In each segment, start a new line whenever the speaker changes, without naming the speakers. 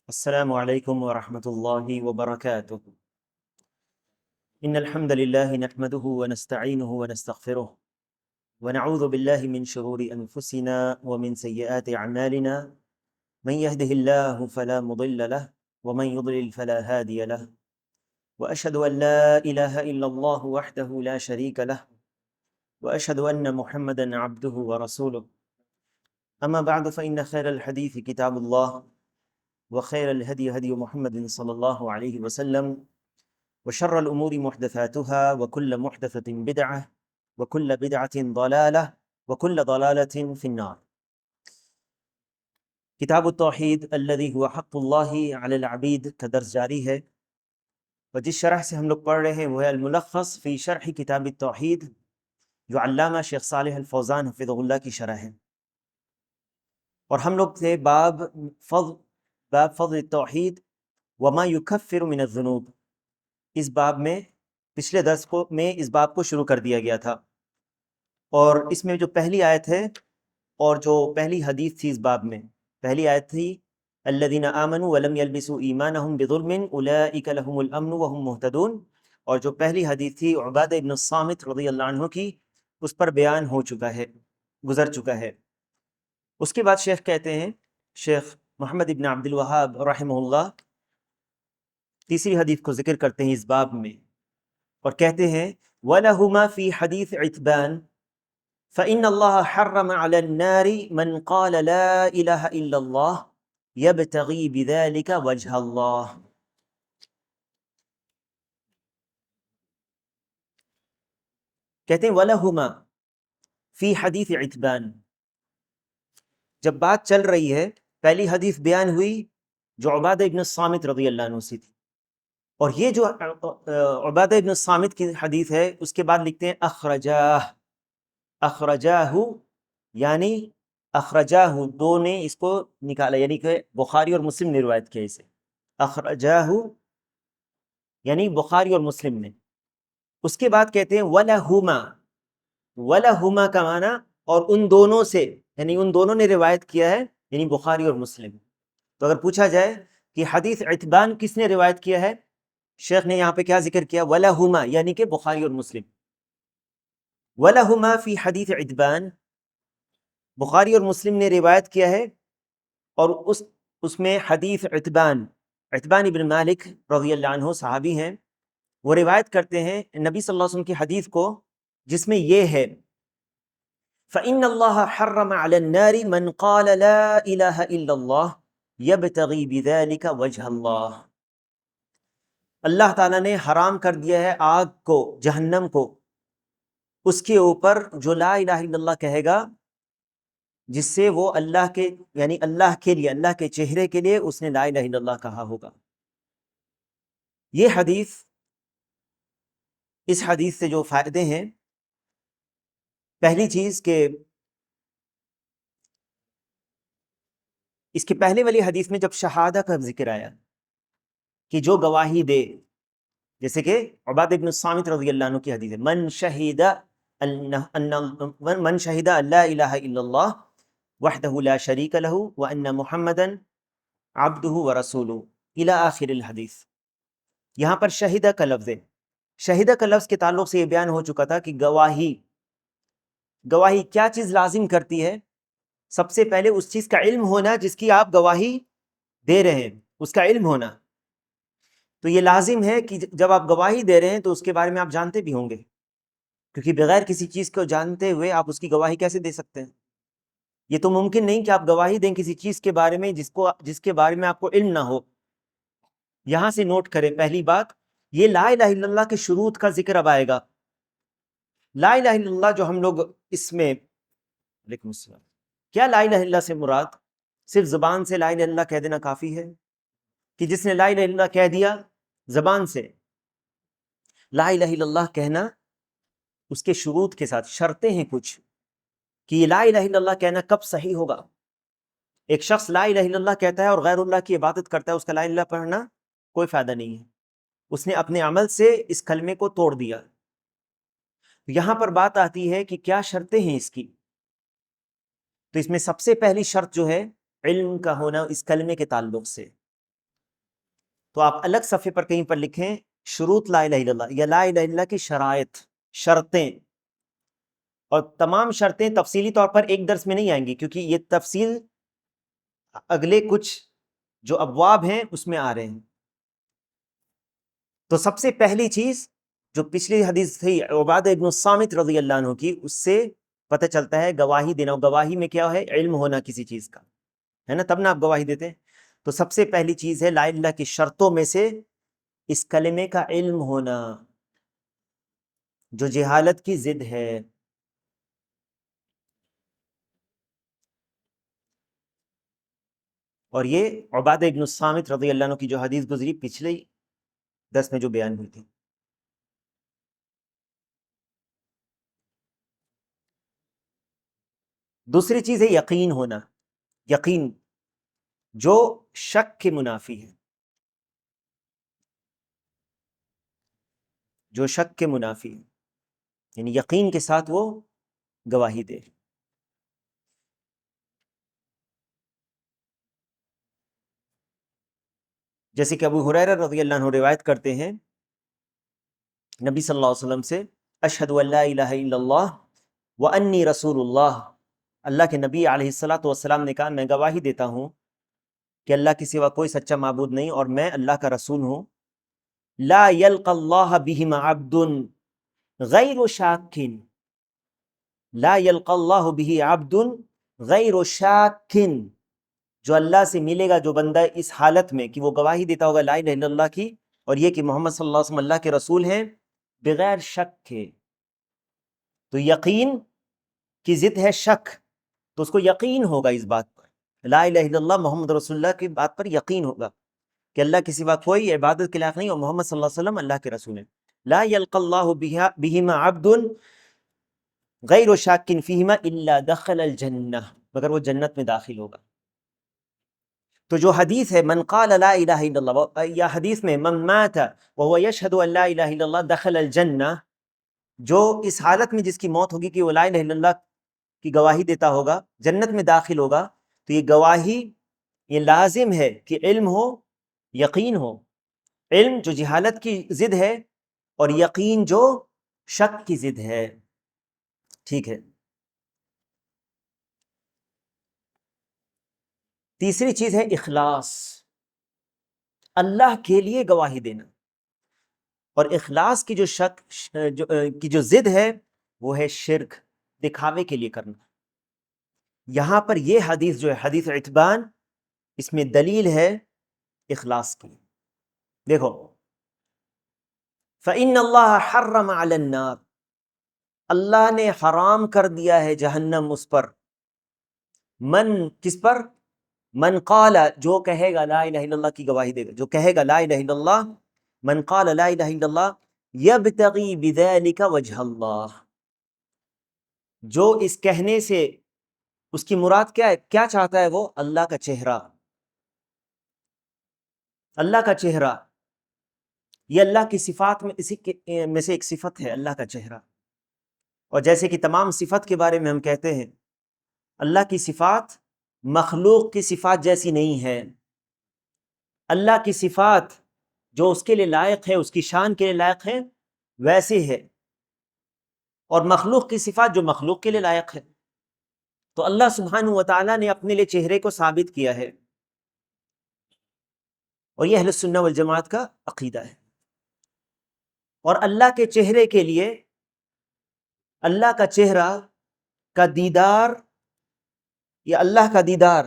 السلام عليكم ورحمة الله وبركاته. إن الحمد لله نحمده ونستعينه ونستغفره ونعوذ بالله من شرور أنفسنا ومن سيئات أعمالنا. من يهده الله فلا مضل له ومن يضلل فلا هادي له، وأشهد أن لا إله إلا الله وحده لا شريك له، وأشهد أن محمدا عبده ورسوله. أما بعد فإن خير الحديث كتاب الله، وخير الهدي هدي محمد صلى الله عليه وسلم، وشر الأمور محدثاتها، وكل محدثة بدعة، وكل بدعة ضلالة، وكل ضلالة في النار. کتاب التوحید الذی هو حق اللہ علی العبید کا درس جاری ہے، اور جس شرح سے ہم لوگ پڑھ رہے ہیں وہ ہے الملخص فی شرح کتاب التوحید، جو علامہ شیخ صالح الفوزان حفظہ اللہ کی شرح ہے. اور ہم لوگ تھے باب فضل التوحید وما یکفر من الذنوب. اس باب میں پچھلے درس میں اس باب کو شروع کر دیا گیا تھا، اور اس میں جو پہلی آیت ہے اور جو پہلی حدیث تھی اس باب میں، پہلی آیت تھی الذین آمنوا ولم یلبسوا ایمانہم بظلم اولئک لہم الامن وہم مہتدون، اور جو پہلی حدیث تھی عبادہ ابن الصامت رضی اللہ عنہ کی، اس پر بیان ہو چکا ہے، گزر چکا ہے. اس کے بعد شیخ کہتے ہیں، شیخ محمد ابن عبد الوہاب رحمہ اللہ تیسری حدیث کو ذکر کرتے ہیں اس باب میں، اور کہتے ہیں وَلَهُمَا فِي حَدِيثِ عِتْبَانِ فَإِنَّ اللَّهَ حَرَّمَ عَلَى النَّارِ مَنْ قَالَ لَا إِلَهَ إِلَّا اللَّهِ يَبْتَغِي بِذَلِكَ وَجْهَ اللَّهِ. کہتے ہیں وَلَهُمَا فِي حَدِيثِ عِتْبَانِ، جب بات چل رہی ہے، پہلی حدیث بیان ہوئی جو عبادہ ابن الصامت رضی اللہ عنہ سے تھی، اور یہ جو عبادہ ابن الصامت کی حدیث ہے اس کے بعد لکھتے ہیں اخرجاہ، یعنی اخرجاہ دو نے اس کو نکالا، یعنی کہ بخاری اور مسلم نے روایت کیا اسے، اخرجاہ یعنی بخاری اور مسلم نے. اس کے بعد کہتے ہیں وَلَهُمَا کا معنی اور ان دونوں سے، یعنی ان دونوں نے روایت کیا ہے، یعنی بخاری اور مسلم. تو اگر پوچھا جائے کہ حدیث عتبان کس نے روایت کیا ہے، شیخ نے یہاں پہ کیا ذکر کیا، وَلَهُمَا یعنی کہ بخاری اور مسلم. وَلَهُمَا فی حدیث عتبان، بخاری اور مسلم نے روایت کیا ہے، اور اس میں حدیث عتبان ابن مالک رضی اللہ عنہ صحابی ہیں، وہ روایت کرتے ہیں نبی صلی اللہ علیہ وسلم کی حدیث کو، جس میں یہ ہے فَإِنَّ اللَّهَ حَرَّمَ عَلَى النَّارِ مَنْ قَالَ لَا إِلَهَ إِلَّا اللَّهِ يَبْتَغِي بِذَلِكَ وَجْهَ اللَّهِ. اللہ تعالیٰ نے حرام کر دیا ہے آگ کو، جہنم کو، اس کے اوپر جو لا الہ الا اللہ کہے گا، جس سے وہ اللہ کے، یعنی اللہ کے لیے، اللہ کے چہرے کے لیے اس نے لا الہ الا اللہ کہا ہوگا. یہ حدیث، اس حدیث سے جو فائدے ہیں، پہلی چیز کہ اس کے پہلے والی حدیث میں جب شہادہ کا ذکر آیا کہ جو گواہی دے، جیسے کہ عبادہ ابن الصامت رضی اللہ عنہ کی حدیث ہے من شہد لا الہ الا اللہ وحدہ لا شریک لہ وان محمدا عبدہ ورسولہ الی آخر الحدیث. یہاں پر شہیدہ کا لفظ ہے. شہیدہ کا لفظ کے تعلق سے یہ بیان ہو چکا تھا کہ گواہی کیا چیز لازم کرتی ہے؟ سب سے پہلے اس چیز کا علم ہونا جس کی آپ گواہی دے رہے ہیں، اس کا علم ہونا. تو یہ لازم ہے کہ جب آپ گواہی دے رہے ہیں تو اس کے بارے میں آپ جانتے بھی ہوں گے، کیونکہ بغیر کسی چیز کو جانتے ہوئے آپ اس کی گواہی کیسے دے سکتے ہیں؟ یہ تو ممکن نہیں کہ آپ گواہی دیں کسی چیز کے بارے میں جس کے بارے میں آپ کو علم نہ ہو. یہاں سے نوٹ کریں پہلی بات، یہ لا الہ الا اللہ کے شروط کا ذکر اب آئے گا. لا الہ الا اللہ جو ہم لوگ اس میں، علیکم السلام، کیا لا الہ الا اللہ سے مراد صرف زبان سے لا الہ الا اللہ کہہ دینا کافی ہے؟ کہ جس نے لا الہ الا اللہ کہہ دیا زبان سے، لا الہ الا اللہ کہنا اس کے شروط کے ساتھ، شرطیں ہیں کچھ کہ یہ لا الہ الا اللہ کہنا کب صحیح ہوگا. ایک شخص لا الہ الا اللہ کہتا ہے اور غیر اللہ کی عبادت کرتا ہے، اس کا لا الہ الا اللہ پڑھنا کوئی فائدہ نہیں ہے، اس نے اپنے عمل سے اس کلمے کو توڑ دیا. یہاں پر بات آتی ہے کہ کیا شرطیں ہیں اس کی. تو اس میں سب سے پہلی شرط جو ہے علم کا ہونا اس کلمے کے تعلق سے. تو آپ الگ صفحے پر کہیں پر لکھیں شروط لا الہ الا اللہ یا لا الہ الا اللہ کی شرائط، شرطیں، اور تمام شرطیں تفصیلی طور پر ایک درس میں نہیں آئیں گی کیونکہ یہ تفصیل اگلے کچھ جو ابواب ہیں اس میں آ رہے ہیں۔ تو سب سے پہلی چیز جو پچھلی حدیث تھی عبادہ ابن الصامت رضی اللہ عنہ کی، اس سے پتہ چلتا ہے گواہی دینا، گواہی میں کیا ہے؟ علم ہونا کسی چیز کا، ہے نا، تب نہ آپ گواہی دیتے ہیں۔ تو سب سے پہلی چیز ہے لا الہ الا اللہ کی شرطوں میں سے اس کلمے کا علم ہونا جو جہالت کی ضد ہے۔ اور یہ عبادہ ابن الصامت رضی اللہ عنہ کی جو حدیث گزری پچھلے درس میں جو بیان ہوئی تھی۔ دوسری چیز ہے یقین ہونا، یقین جو شک کے منافی ہے، جو شک کے منافی ہے، یعنی یقین کے ساتھ وہ گواہی دے۔ جیسے کہ ابو ہریرہ رضی اللہ عنہ روایت کرتے ہیں نبی صلی اللہ علیہ وسلم سے، اشہد ان لا الہ الا اللہ وانی رسول اللہ، اللہ کے نبی علیہ الصلوۃ والسلام نے کہا میں گواہی دیتا ہوں کہ اللہ کے سوا کوئی سچا معبود نہیں اور میں اللہ کا رسول ہوں۔ لا یلقى اللہ بہما عبد غیر شاک، لا یلقى اللہ بہ عبد غیر شاک، جو اللہ سے ملے گا جو بندہ اس حالت میں کہ وہ گواہی دیتا ہوگا لا الہ الا اللہ کی اور یہ کہ محمد صلی اللہ علیہ وسلم اللہ کے رسول ہیں، بغیر شک کے۔ تو یقین کی ضد ہے شک، تو اس کو یقین ہوگا اس بات پر، لا الہ الا اللہ محمد رسول اللہ کی بات پر یقین ہوگا کہ اللہ کے سوا کوئی عبادت کے لائق نہیں اور محمد صلی اللہ علیہ وسلم اللہ کے رسول ہیں۔ لا یلقى اللہ بہما عبد غیر شاک فیہما الا دخل الجنہ، مگر وہ جنت میں داخل ہوگا۔ تو جو حدیث ہے من قال لا الہ الا اللہ، یا حدیث میں من مات وهو یشہد ان لا الہ الا اللہ دخل الجنہ، جو اس حالت میں جس کی موت ہوگی کہ وہ لا الہ الا اللہ کی گواہی دیتا ہوگا جنت میں داخل ہوگا۔ تو یہ گواہی یہ لازم ہے کہ علم ہو، یقین ہو، علم جو جہالت کی ضد ہے اور یقین جو شک کی ضد ہے، ٹھیک ہے۔ تیسری چیز ہے اخلاص، اللہ کے لیے گواہی دینا، اور اخلاص کی جو کی جو ضد ہے وہ ہے شرک، دکھاوے کے لیے کرنا۔ یہاں پر یہ حدیث جو ہے حدیث عتبان، اس میں دلیل ہے اخلاص کی۔ دیکھو فَإِنَّ اللَّهَ حَرَّمَ عَلَى النَّارِ، اللہ نے حرام کر دیا ہے جہنم اس پر، من کس پر؟ من قال جو کہے گا لا الہ الا اللہ کی گواہی دے گا، جو کہے گا لا الہ الا اللہ، من قال لا الہ الا اللہ یبتغی بذلک وجہ اللہ، جو اس کہنے سے اس کی مراد کیا ہے؟ کیا چاہتا ہے وہ؟ اللہ کا چہرہ، اللہ کا چہرہ، یہ اللہ کی صفات میں اسی میں سے ایک صفت ہے اللہ کا چہرہ۔ اور جیسے کہ تمام صفت کے بارے میں ہم کہتے ہیں اللہ کی صفات مخلوق کی صفات جیسی نہیں ہے، اللہ کی صفات جو اس کے لیے لائق ہے، اس کی شان کے لیے لائق ہے ویسے ہے، اور مخلوق کی صفات جو مخلوق کے لیے لائق ہے۔ تو اللہ سبحانہ و تعالیٰ نے اپنے لیے چہرے کو ثابت کیا ہے، اور یہ اہل السنہ والجماعت کا عقیدہ ہے۔ اور اللہ کے چہرے کے لیے، اللہ کا چہرہ کا دیدار یا اللہ کا دیدار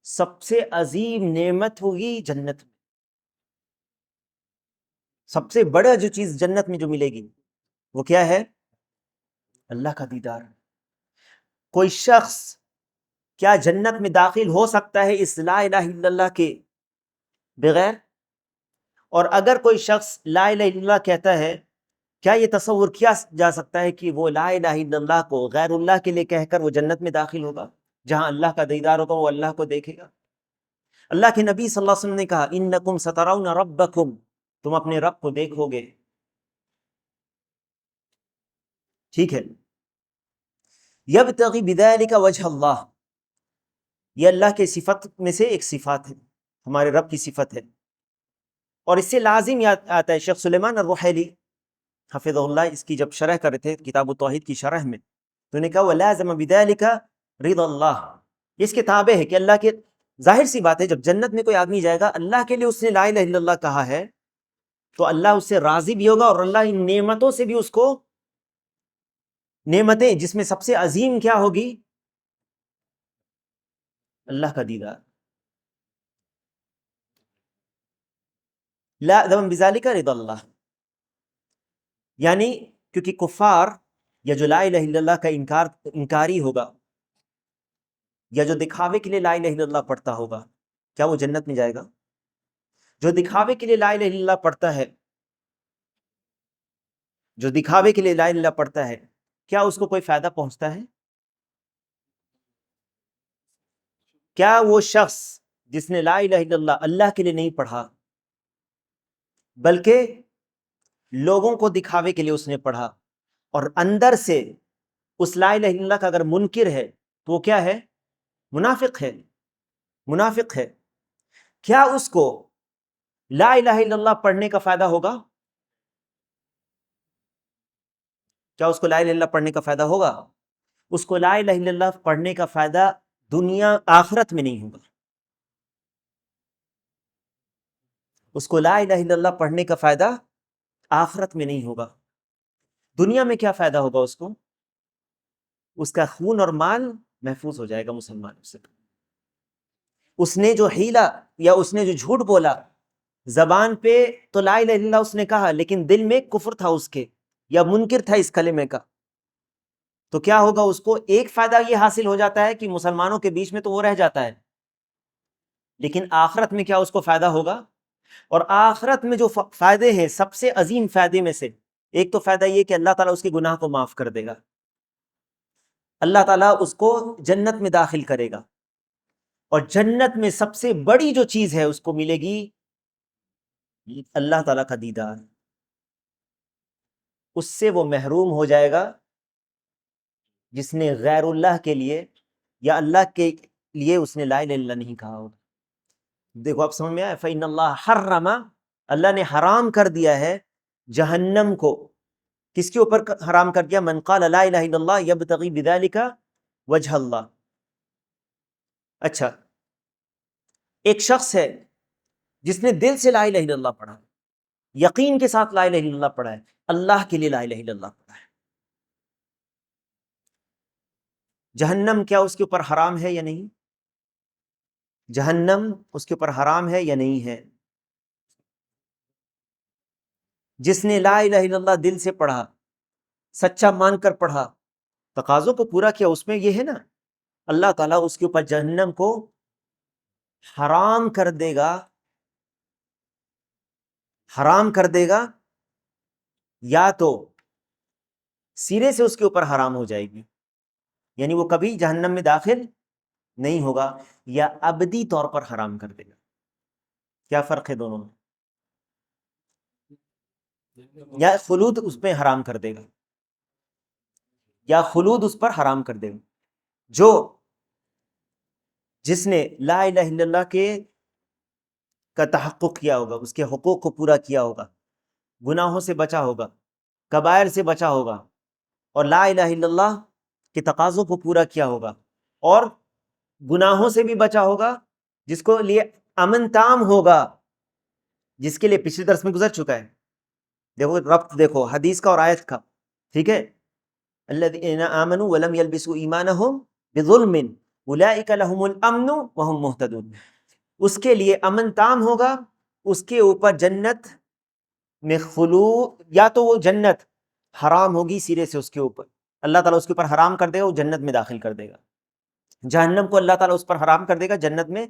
سب سے عظیم نعمت ہوگی جنت میں، سب سے بڑا جو چیز جنت میں جو ملے گی وہ کیا ہے؟ اللہ کا دیدار۔ کوئی شخص کیا جنت میں داخل ہو سکتا ہے اس لا الہ الا اللہ کے بغیر؟ اور اگر کوئی شخص لا الہ الا اللہ کہتا ہے، کیا یہ تصور کیا جا سکتا ہے کہ وہ لا الہ الا اللہ کو غیر اللہ کے لیے کہہ کر وہ جنت میں داخل ہوگا جہاں اللہ کا دیدار ہوگا، وہ اللہ کو دیکھے گا؟ اللہ کے نبی صلی اللہ علیہ وسلم نے کہا انکم سترون ربکم، تم اپنے رب کو دیکھو گے، ٹھیک ہے۔ یبتغی بذلک وجہ اللہ، یہ اللہ کے صفت میں سے ایک صفات ہے، ہمارے رب کی صفت ہے۔ اور اس سے لازم یاد آتا ہے شیخ سلیمان الرحیلی حفظ اللہ اس کی جب شرح کر رہے تھے کتاب التوحید کی شرح میں، تو نے کہا وَلَازَمَ بِذَلِكَ رِضَى اللَّهِ، اس کے تابع ہے کہ اللہ کے، ظاہر سی بات ہے جب جنت میں کوئی آدمی جائے گا اللہ کے لیے اس نے لا الہ الا اللہ کہا ہے تو اللہ اس سے راضی بھی ہوگا، اور اللہ ان نعمتوں سے بھی اس کو، نعمتیں جس میں سب سے عظیم کیا ہوگی؟ اللہ کا دیدار. لا ذم بذالک رضا اللہ، یعنی کیونکہ کفار یا جو لا الہ الا اللہ کا انکاری ہوگا یا جو دکھاوے کے لیے لا الہ الا اللہ پڑھتا ہوگا، کیا وہ جنت میں جائے گا؟ جو دکھاوے کے لیے لا الہ الا اللہ پڑھتا ہے، جو دکھاوے کے لیے لا الہ الا اللہ پڑھتا ہے، کیا اس کو کوئی فائدہ پہنچتا ہے؟ کیا وہ شخص جس نے لا الہ الا اللہ اللہ کے لیے نہیں پڑھا بلکہ لوگوں کو دکھاوے کے لیے اس نے پڑھا، اور اندر سے اس لا الہ الا اللہ کا اگر منکر ہے تو وہ کیا ہے؟ منافق ہے. منافق ہے. کیا اس کو لا الہ الا اللہ پڑھنے کا فائدہ ہوگا؟ کیا اس کو لا الہ الا اللہ پڑھنے کا فائدہ ہوگا؟ اس کو لا الہ الا اللہ پڑھنے کا فائدہ دنیا آخرت میں نہیں ہوگا. اس کو لا الہ الا اللہ پڑھنے کا فائدہ آخرت میں نہیں ہوگا. دنیا میں کیا فائدہ ہوگا اس کو؟ اس کا خون اور مال محفوظ ہو جائے گا مسلمانوں سے. اس نے جو حیلہ یا اس نے جو جھوٹ بولا زبان پہ تو لا الہ الا اللہ اس نے کہا لیکن دل میں کفر تھا اس کے یا منکر تھا اس کلمے کا، تو کیا ہوگا؟ اس کو ایک فائدہ یہ حاصل ہو جاتا ہے کہ مسلمانوں کے بیچ میں تو وہ رہ جاتا ہے، لیکن آخرت میں کیا اس کو فائدہ ہوگا؟ اور آخرت میں جو فائدے ہیں سب سے عظیم فائدے میں سے ایک تو فائدہ یہ کہ اللہ تعالیٰ اس کے گناہ کو معاف کر دے گا، اللہ تعالیٰ اس کو جنت میں داخل کرے گا، اور جنت میں سب سے بڑی جو چیز ہے اس کو ملے گی اللہ تعالیٰ کا دیدار. اس سے وہ محروم ہو جائے گا جس نے غیر اللہ کے لیے یا اللہ کے لیے اس نے لا الہ الا اللہ نہیں کہا ہوگا. دیکھو آپ سمجھ میں آیا؟ فَإِنَّ اللَّهَ حَرَّمَ، اللہ نے حرام کر دیا ہے جہنم کو. کس کے اوپر حرام کر دیا؟ من قال لا الہ الا اللہ یبتغی بذالک وجہ اللہ. اچھا، ایک شخص ہے جس نے دل سے لا الہ الا اللہ پڑھا، یقین کے ساتھ لا الہ الا اللہ پڑھا ہے، اللہ کے لیے لا الہ الا اللہ پڑھا ہے، جہنم کیا اس کے اوپر حرام ہے یا نہیں؟ جہنم اس کے اوپر حرام ہے یا نہیں ہے؟ جس نے لا الہ الا اللہ دل سے پڑھا، سچا مان کر پڑھا، تقاضوں کو پورا کیا، اس میں یہ ہے نا اللہ تعالیٰ اس کے اوپر جہنم کو حرام کر دے گا، حرام کر دے گا، یا تو سرے سے اس کے اوپر حرام ہو جائے گی یعنی وہ کبھی جہنم میں داخل نہیں ہوگا، یا ابدی طور پر حرام کر دے گا. کیا فرق ہے دونوں میں؟ یا خلود اس پہ حرام کر دے گا، یا خلود اس پر حرام کر دے گا. جو جس نے لا الہ الا اللہ کا تحقق کیا ہوگا، اس کے حقوق کو پورا کیا ہوگا، گناہوں سے بچا ہوگا، کبائر سے بچا ہوگا، اور لا الہ الا اللہ کے تقاضوں کو پورا کیا ہوگا، اور گناہوں سے بھی بچا ہوگا، جس کو لیے امن تام ہوگا، جس کے لیے پچھلے درس میں گزر چکا ہے. دیکھو ربط دیکھو حدیث کا اور آیت کا، ٹھیک ہے. الذین آمنوا ولم یلبسوا ایمانہم بظلم اولئک لہم الامن وہم مہتدون. اس کے لیے امن تام ہوگا، اس کے اوپر جنت میں خلود، یا تو وہ جنت حرام ہوگی سرے سے اس کے اوپر، اللہ تعالیٰ اس کے اوپر حرام کر دے گا، وہ جنت میں داخل کر دے گا. جہنم کو اللہ تعالیٰ اس پر حرام کر دے گا، جنت میں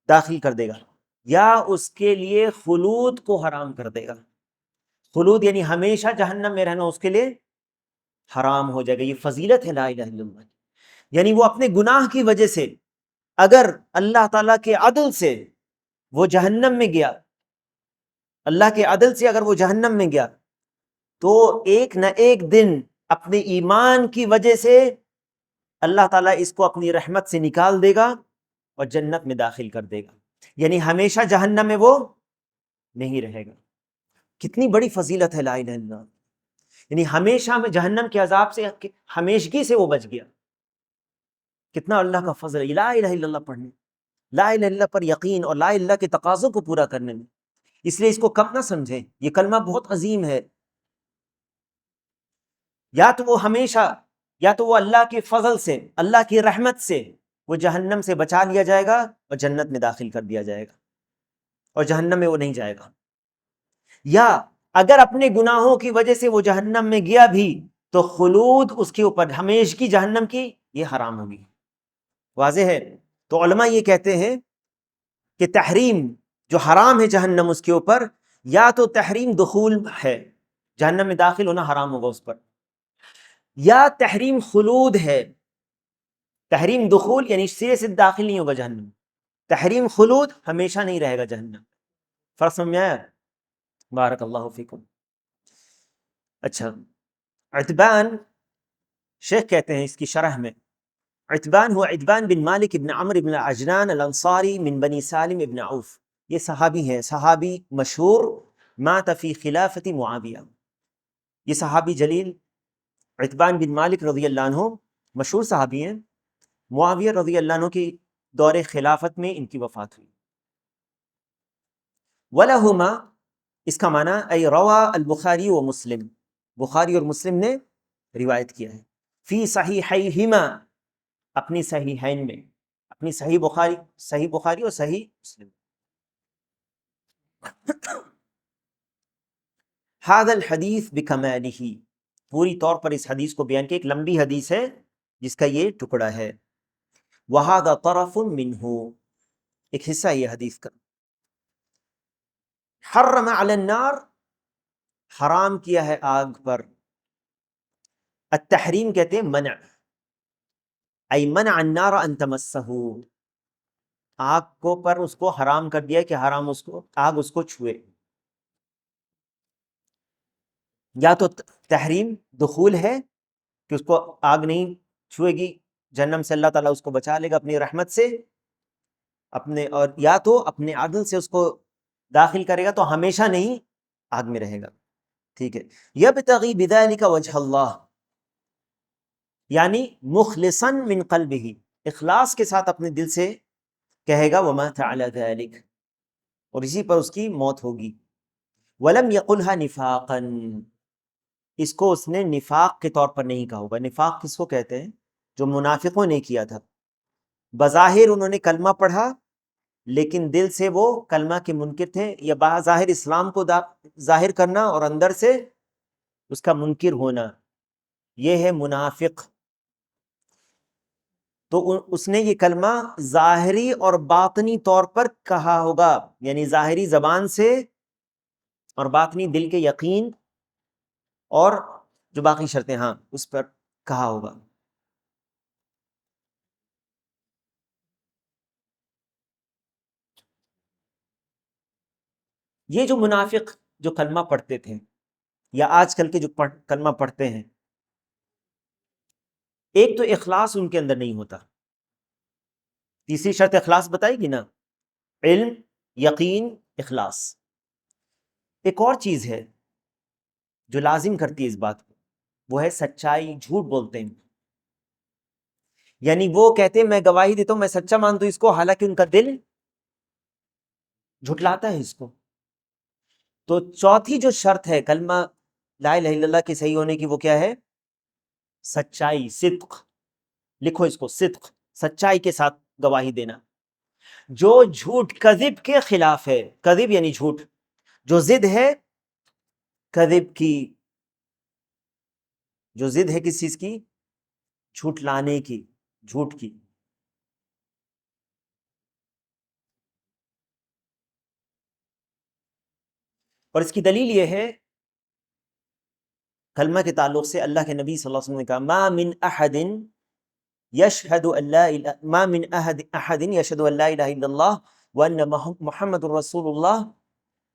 داخل کر دے گا، یا اس کے لیے خلود کو حرام کر دے گا. خلود یعنی ہمیشہ جہنم میں رہنا اس کے لیے حرام ہو جائے گا. یہ فضیلت ہے لا الہ الا اللہ. یعنی وہ اپنے گناہ کی وجہ سے اگر اللہ تعالیٰ کے عدل سے وہ جہنم میں گیا، اللہ کے عدل سے اگر وہ جہنم میں گیا تو ایک نہ ایک دن اپنے ایمان کی وجہ سے اللہ تعالیٰ اس کو اپنی رحمت سے نکال دے گا اور جنت میں داخل کر دے گا. یعنی ہمیشہ جہنم میں وہ نہیں رہے گا۔ کتنی بڑی فضیلت ہے لا الہ الا اللہ، یعنی ہمیشہ میں جہنم کے عذاب سے ہمیشگی سے وہ بچ گیا۔ کتنا اللہ کا فضل ہے لا الہ الا اللہ پڑھنے، لا الہ الا اللہ پر یقین اور لا الہ الا اللہ کے تقاضوں کو پورا کرنے میں۔ اس لیے اس کو کم نہ سمجھیں، یہ کلمہ بہت عظیم ہے۔ یا تو وہ ہمیشہ، یا تو وہ اللہ کے فضل سے، اللہ کی رحمت سے وہ جہنم سے بچا لیا جائے گا اور جنت میں داخل کر دیا جائے گا، اور جہنم میں وہ نہیں جائے گا۔ یا اگر اپنے گناہوں کی وجہ سے وہ جہنم میں گیا بھی تو خلود اس کے اوپر، ہمیشگی جہنم کی، یہ حرام ہوگی۔ واضح ہے؟ تو علماء یہ کہتے ہیں کہ تحریم جو حرام ہے جہنم اس کے اوپر، یا تو تحریم دخول ہے، جہنم میں داخل ہونا حرام ہوگا اس پر، یا تحریم خلود ہے۔ تحریم دخول یعنی سرے سے داخل نہیں ہوگا جہنم، تحریم خلود ہمیشہ نہیں رہے گا جہنم۔ فرق سمجھ میں آیا؟ بارک اللہ فیکم۔ اچھا، عتبان، شیخ کہتے ہیں اس کی شرح میں، عتبان هو عتبان بن مالک ابن عمرو بن عجلان الانصاری من بنی سالم ابن عوف، یہ صحابی ہیں، صحابی مشہور، مات فی خلافت معاویہ۔ یہ صحابی جلیل عتبان بن مالک رضی اللہ عنہ مشہور صحابی ہیں، معاویہ رضی اللہ عنہ کی دور خلافت میں ان کی وفات ہوئی۔ وَلَهُمَا، اس کا معنی ای روا البخاری و مسلم، بخاری اور مسلم نے روایت کیا ہے، فی صحیحیہما، اپنی صحیحین میں، اپنی صحیح بخاری اور صحیح مسلم۔ ھذا الحدیث بکمالہ، پوری طور پر اس حدیث کو بیان کیا، ایک لمبی حدیث ہے جس کا یہ ٹکڑا ہے۔ وھذا طرف منہ، ایک حصہ یہ حدیث کا۔ حرم علی النار، حرام کیا ہے آگ پر۔ التحریم کہتے ہیں منع، ای منع النار ان تمسہ، آگ کو پر اس کو حرام کر دیا کہ حرام اس کو، آگ اس کو چھوئے۔ یا تو تحریم دخول ہے کہ اس کو آگ نہیں چھوئے گی، جہنم سے اللہ تعالیٰ اس کو بچا لے گا اپنی رحمت سے، اپنے، اور یا تو اپنے عدل سے اس کو داخل کرے گا تو ہمیشہ نہیں آگ میں رہے گا۔ ٹھیک ہے، یبتغی بذلک وجہ اللہ، یعنی مخلصا من قلبہ، اخلاص کے ساتھ اپنے دل سے کہے گا ومات علی ذلک، اور اسی پر اس کی موت ہوگی۔ ولم یقلھا نفاقا، اس کو اس نے نفاق کے طور پر نہیں کہا ہوگا۔ نفاق کس کو کہتے ہیں؟ جو منافقوں نے کیا تھا، بظاہر انہوں نے کلمہ پڑھا لیکن دل سے وہ کلمہ کے منکر تھے، یا بظاہر اسلام کو ظاہر کرنا اور اندر سے اس کا منکر ہونا، یہ ہے منافق۔ تو اس نے یہ کلمہ ظاہری اور باطنی طور پر کہا ہوگا، یعنی ظاہری زبان سے اور باطنی دل کے یقین اور جو باقی شرطیں، ہاں اس پر کہا ہوگا۔ یہ جو منافق جو کلمہ پڑھتے تھے، یا آج کل کے جو کلمہ پڑھتے ہیں، ایک تو اخلاص ان کے اندر نہیں ہوتا، تیسری شرط اخلاص بتائی گی نا، علم، یقین، اخلاص۔ ایک اور چیز ہے جو لازم کرتی ہے اس بات کو، وہ ہے سچائی، جھوٹ بولتے ہیں، یعنی وہ کہتے ہیں میں گواہی دیتا ہوں، میں سچا مانتا ہوں اس کو، حالانکہ ان کا دل جھٹلاتا ہے اس کو۔ تو چوتھی جو شرط ہے کلمہ لا الہ الا اللہ کے صحیح ہونے کی، وہ کیا ہے؟ سچائی، صدق، لکھو اس کو، صدق، سچائی کے ساتھ گواہی دینا۔ جو جھوٹ کذب کے خلاف ہے، کذب یعنی جھوٹ، جو ضد ہے کذب کی، جو ضد ہے کس چیز کی؟ جھوٹ لانے کی، جھوٹ کی۔ اور اس کی دلیل یہ ہے کلمہ کے تعلق سے، اللہ کے نبی صلی اللہ علیہ وسلم نے کہا ما من احد یشہد ان لا الہ، ما من احد یشہد ان لا الہ الا اللہ وان محمد رسول اللہ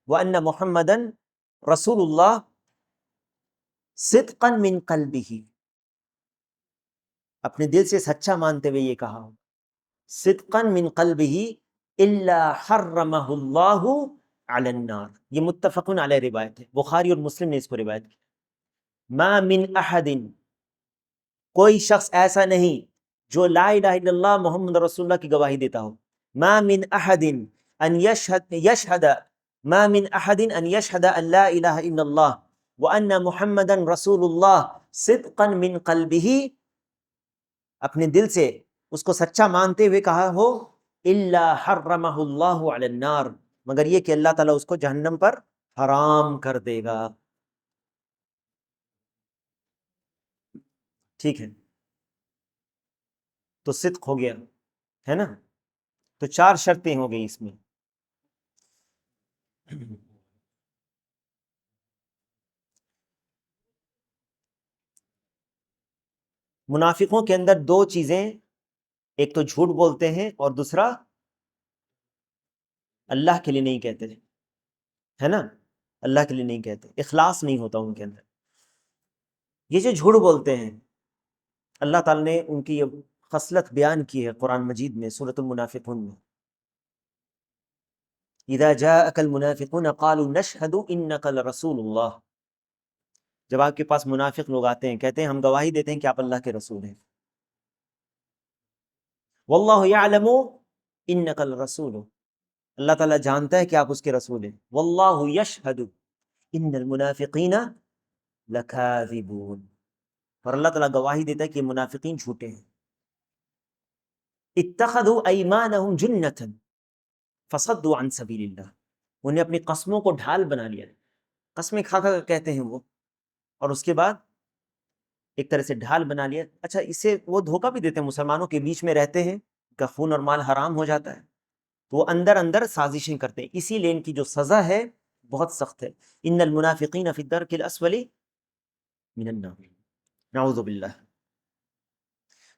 وان محمدا رسول اللہ صدقا من قلبہ، اپنے دل سے سچا مانتے ہوئے یہ کہا، صدقا من قلبہ، الا حرمہ اللہ علی النار، یہ متفقن علیہ روایت ہے، بخاری اور مسلم نے اس کو روایت کی. ما من احد، کوئی شخص ایسا نہیں جو لا الہ الا اللہ محمد رسول اللہ کی گواہی دیتا ہو. ما من احد ان یشہد ما من احد ان یشہد ان لا الہ الا اللہ وان محمدا رسول اللہ صدقا من قلبہ، اپنے دل سے اس کو سچا مانتے ہوئے کہا ہو، الا حرمہ اللہ علی النار، مگر یہ کہ اللہ تعالیٰ اس کو جہنم پر حرام کر دے گا. ٹھیک ہے، تو صدق ہو گیا ہے نا. تو 4 شرطیں ہو گئی اس میں. منافقوں کے اندر 2 چیزیں، ایک تو جھوٹ بولتے ہیں اور دوسرا اللہ کے لیے نہیں کہتے ہے نا، اللہ کے لیے نہیں کہتے، اخلاص نہیں ہوتا ان کے اندر. یہ جو جھوٹ بولتے ہیں، اللہ تعالیٰ نے ان کی یہ خصلت بیان کی ہے قرآن مجید میں سورۃ المنافقون میں. اذا جاءك المنافقون قالوا نشهد انك لرسول اللہ، جب آپ کے پاس منافق لوگ آتے ہیں کہتے ہیں ہم گواہی دیتے ہیں کہ آپ اللہ کے رسول ہیں. واللہ یعلم انک لرسول، اللہ تعالیٰ جانتا ہے کہ آپ اس کے رسول ہیں. واللہ یشہد ان المنافقین لکاذبون، اور اللہ تعالیٰ گواہی دیتا ہے کہ منافقین جھوٹے ہیں. اتخذوا ایمانہم جنۃ فصدوا عن سبیل اللہ، انہیں اپنی قسموں کو ڈھال بنا لیا، قسمیں کھا کھا کہتے ہیں وہ، اور اس کے بعد ایک طرح سے ڈھال بنا لیا. اچھا، اس سے وہ دھوکہ بھی دیتے ہیں، مسلمانوں کے بیچ میں رہتے ہیں، ان کا خون اور مال حرام ہو جاتا ہے، تو وہ اندر اندر سازشیں کرتے ہیں. اسی لیے ان کی جو سزا ہے بہت سخت ہے. ان المنافقین فی الدرک الاسفل من النار، نعوذ باللہ.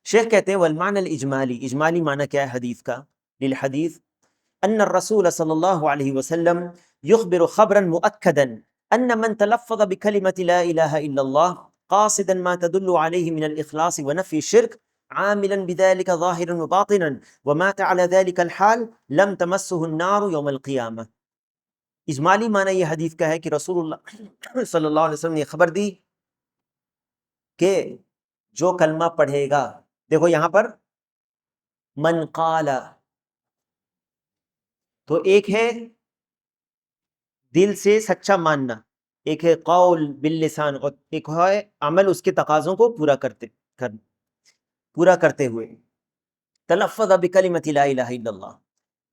شیخ کہتے ہیں والمعنی الاجمالی، اجمالی معنی کیا ہے حدیث کا؟ للحدیث ان الرسول صلی اللہ علیہ وسلم یخبر خبرا مؤکدا ان من تلفظ بکلمة لا الہ الا اللہ قاصدا ما تدل علیہ من الاخلاص ونفی الشرک عاملا بذلك ظاہرا وباطنا ومات على ذلك الحال لم تمسه النار یوم القیامہ. اجمالی معنی یہ حدیث کا ہے کہ رسول اللہ صلی اللہ علیہ وسلم نے خبر دی کہ جو کلمہ پڑھے گا، دیکھو یہاں پر من قال، تو ایک ہے دل سے سچا ماننا، ایک ہے قول باللسان، اور ایک ہے عمل اس کے تقاضوں کو پورا کرتے ہوئے. تلفظ بکلمۃ لا الہ الا اللہ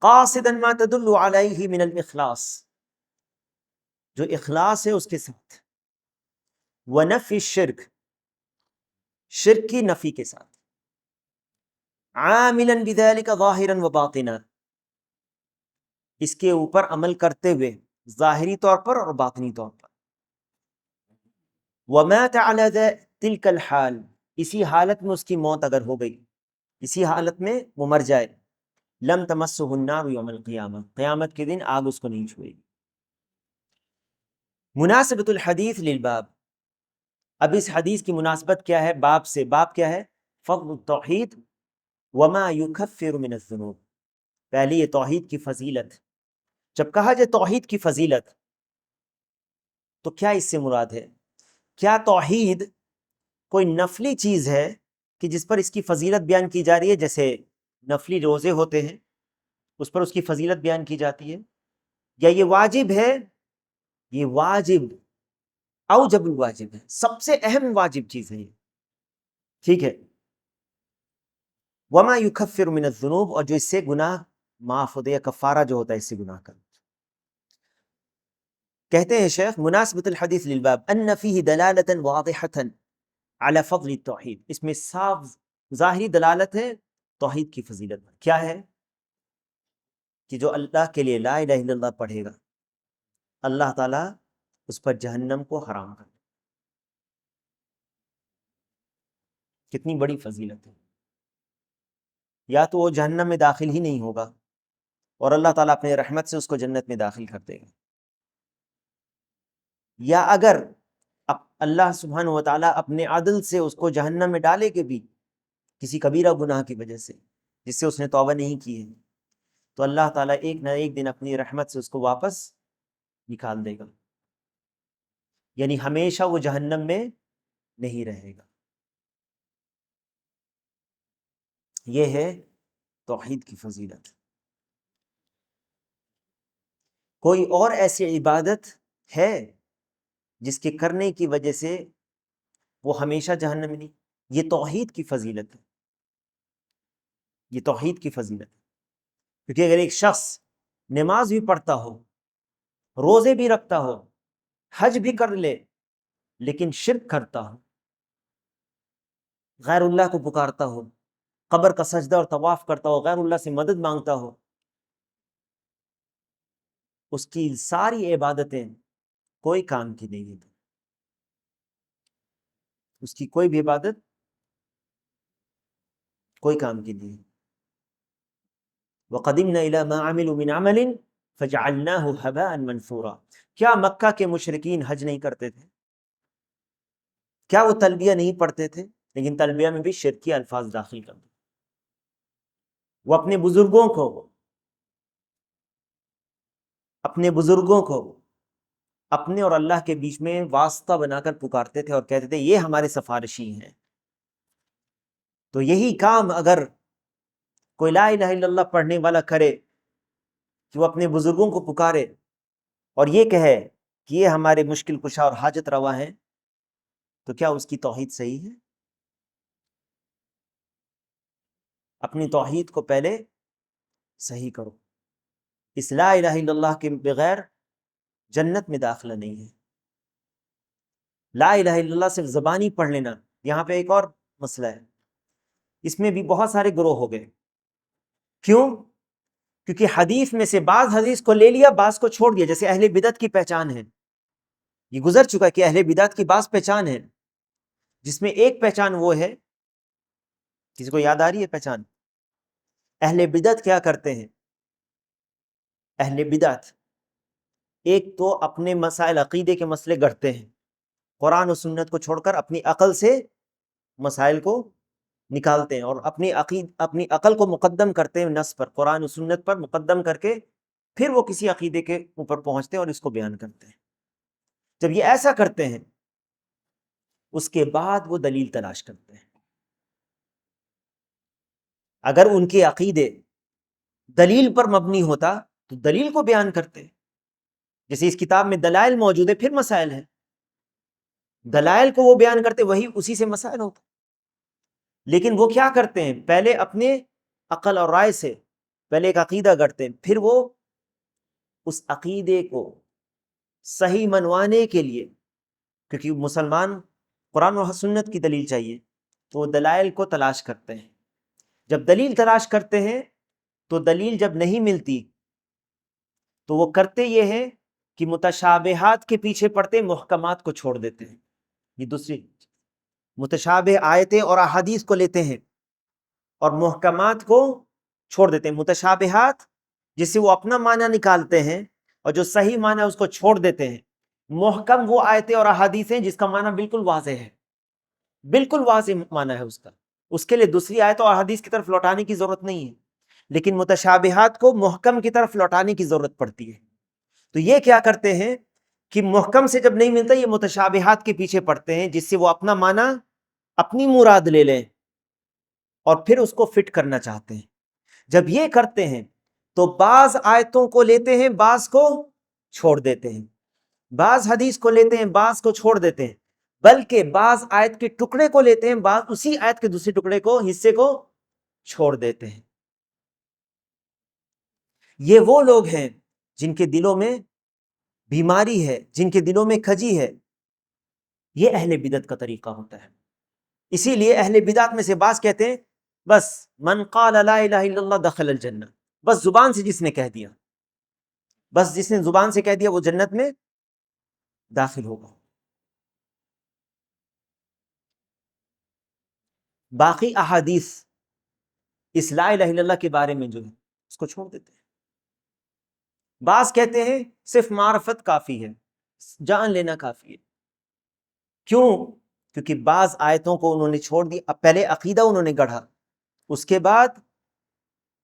قاصدا ما تدل علیہ من الاخلاص، جو اخلاص ہے اس کے ساتھ، ونفی الشرک، شرک کی نفی کے ساتھ، عاملا بذلک ظاہرا وباطنا، اس کے اوپر عمل کرتے ہوئے ظاہری طور پر اور باطنی طور پر. ومات علی تلک الحال، اسی حالت میں اس کی موت اگر ہو گئی، اسی حالت میں وہ مر جائے، لم تمسہ النار یوم القیامہ، قیامت کے دن آگ اس کو نہیں چھوئے گی. مناسبت الحدیث للباب، اب اس حدیث کی مناسبت کیا ہے باب سے؟ باب کیا ہے؟ فضل التوحید وما یکفر من الذنوب. پہلی یہ توحید کی فضیلت. جب کہا جائے توحید کی فضیلت تو کیا اس سے مراد ہے؟ کیا توحید کوئی نفلی چیز ہے کہ جس پر اس کی فضیلت بیان کی جا رہی ہے، جیسے نفلی روزے ہوتے ہیں اس پر اس کی فضیلت بیان کی جاتی ہے، یا یہ واجب ہے؟ یہ واجب، اوجب الواجب ہے، سب سے اہم واجب چیز ہے یہ. ٹھیک ہے. وما یکفر من الذنوب، اور جو اس سے گناہ معاف ہوتے، یا کفارہ جو ہوتا ہے اس سے گناہ کا. کہتے ہیں شیخ مناسبت الحدیث للباب ان فیہ دلالتا واضحتا علی فضل التوحید، اس میں صاف ظاہری دلالت ہے توحید کی فضیلت. کیا ہے؟ کہ جو اللہ کے لیے لا الہ الا اللہ پڑھے گا، اللہ تعالیٰ اس پر جہنم کو حرام کر. کتنی بڑی فضیلت ہے. یا تو وہ جہنم میں داخل ہی نہیں ہوگا اور اللہ تعالیٰ اپنے رحمت سے اس کو جنت میں داخل کر دے گا، یا اگر اللہ سبحانہ و تعالیٰ اپنے عدل سے اس کو جہنم میں ڈالے کہ بھی کسی کبیرہ گناہ کی وجہ سے جس سے اس نے توبہ نہیں کی ہے، تو اللہ تعالیٰ ایک نہ ایک دن اپنی رحمت سے اس کو واپس نکال دے گا، یعنی ہمیشہ وہ جہنم میں نہیں رہے گا۔ یہ ہے توحید کی فضیلت۔ کوئی اور ایسی عبادت ہے جس کے کرنے کی وجہ سے وہ ہمیشہ جہنم میں نہیں؟ یہ توحید کی فضیلت ہے، یہ توحید کی فضیلت ہے۔ کیونکہ اگر ایک شخص نماز بھی پڑھتا ہو، روزے بھی رکھتا ہو، حج بھی کر لے، لیکن شرک کرتا ہو، غیر اللہ کو پکارتا ہو، قبر کا سجدہ اور طواف کرتا ہو، غیر اللہ سے مدد مانگتا ہو، اس کی ساری عبادتیں کوئی کام کی نہیں ہے، اس کی کوئی بھی عبادت کوئی کام کی نہیں ہے۔ وَقَدِمْنَا إِلَى مَا عَمِلُوا مِنْ عَمَلٍ فَجَعَلْنَاهُ هَبَاءً مَنْثُورًا۔ کیا مکہ کے مشرکین حج نہیں کرتے تھے؟ کیا وہ تلبیہ نہیں پڑھتے تھے؟ لیکن تلبیہ میں بھی شرکی الفاظ داخل کرتے۔ وہ اپنے بزرگوں کو اپنے اور اللہ کے بیچ میں واسطہ بنا کر پکارتے تھے اور کہتے تھے یہ ہمارے سفارشی ہیں۔ تو یہی کام اگر کوئی لا الہ الا اللہ پڑھنے والا کرے کہ وہ اپنے بزرگوں کو پکارے اور یہ کہے کہ یہ ہمارے مشکل کشا اور حاجت روا ہیں، تو کیا اس کی توحید صحیح ہے؟ اپنی توحید کو پہلے صحیح کرو۔ اس لا الہ الا اللہ کے بغیر جنت میں داخلہ نہیں ہے۔ لا الہ الا اللہ صرف زبانی پڑھ لینا، یہاں پہ ایک اور مسئلہ ہے، اس میں بھی بہت سارے گروہ ہو گئے۔ کیوں؟ کیونکہ حدیث میں سے بعض حدیث کو لے لیا، بعض کو چھوڑ دیا۔ جیسے اہل بدعت کی پہچان ہے، یہ گزر چکا کہ اہل بدعت کی بعض پہچان ہے، جس میں ایک پہچان وہ ہے، کسی کو یاد آ رہی ہے پہچان؟ اہل بدعت کیا کرتے ہیں؟ اہل بدعت ایک تو اپنے مسائل عقیدے کے مسئلے گڑھتے ہیں، قرآن و سنت کو چھوڑ کر اپنی عقل سے مسائل کو نکالتے ہیں اور اپنی عقل کو مقدم کرتے ہیں نص پر، قرآن و سنت پر مقدم کر کے پھر وہ کسی عقیدے کے اوپر پہنچتے ہیں اور اس کو بیان کرتے ہیں۔ جب یہ ایسا کرتے ہیں اس کے بعد وہ دلیل تلاش کرتے ہیں۔ اگر ان کے عقیدے دلیل پر مبنی ہوتا تو دلیل کو بیان کرتے، جیسے اس کتاب میں دلائل موجود ہے پھر مسائل ہیں، دلائل کو وہ بیان کرتے، وہی اسی سے مسائل ہوتا۔ لیکن وہ کیا کرتے ہیں؟ پہلے اپنے عقل اور رائے سے پہلے ایک عقیدہ گڑھتے ہیں، پھر وہ اس عقیدے کو صحیح منوانے کے لیے، کیونکہ مسلمان قرآن و سنت کی دلیل چاہیے، تو وہ دلائل کو تلاش کرتے ہیں۔ جب دلیل تلاش کرتے ہیں تو دلیل جب نہیں ملتی تو وہ کرتے یہ ہے کہ متشابہات کے پیچھے پڑتے، محکمات کو چھوڑ دیتے ہیں۔ یہ دوسری متشابہ آیتیں اور احادیث کو لیتے ہیں اور محکمات کو چھوڑ دیتے ہیں۔ متشابہات جس سے وہ اپنا معنی نکالتے ہیں اور جو صحیح معنی ہے اس کو چھوڑ دیتے ہیں۔ محکم وہ آیتیں اور احادیث ہیں جس کا معنی بالکل واضح ہے، بالکل واضح معنی ہے اس کا، اس کے لیے دوسری آیت اور احادیث کی طرف لوٹانے کی ضرورت نہیں ہے۔ لیکن متشابہات کو محکم کی طرف لوٹانے کی ضرورت پڑتی ہے۔ تو یہ کیا کرتے ہیں کہ محکم سے جب نہیں ملتا یہ متشابہات کے پیچھے پڑتے ہیں، جس سے وہ اپنا معنی اپنی مراد لے لیں اور پھر اس کو فٹ کرنا چاہتے ہیں۔ جب یہ کرتے ہیں تو بعض آیتوں کو لیتے ہیں، بعض کو چھوڑ دیتے ہیں، بعض حدیث کو لیتے ہیں، بعض کو چھوڑ دیتے ہیں، بلکہ بعض آیت کے ٹکڑے کو لیتے ہیں، بعض اسی آیت کے دوسرے ٹکڑے کو، حصے کو چھوڑ دیتے ہیں۔ یہ وہ لوگ ہیں جن کے دلوں میں بیماری ہے، جن کے دلوں میں کھجی ہے۔ یہ اہل بدعت کا طریقہ ہوتا ہے۔ اسی لیے اہل بدعت میں سے بعض کہتے ہیں بس من قال لا الہ الا اللہ دخل الجنہ، بس زبان سے جس نے کہہ دیا، بس جس نے زبان سے کہہ دیا وہ جنت میں داخل ہوگا، باقی احادیث اس لا الہ الا اللہ کے بارے میں جو ہے اس کو چھوڑ دیتے ہیں۔ بعض کہتے ہیں صرف معرفت کافی ہے، جان لینا کافی ہے۔ کیوں؟ کیونکہ بعض آیتوں کو انہوں نے چھوڑ دی، اب پہلے عقیدہ انہوں نے گڑھا، اس کے بعد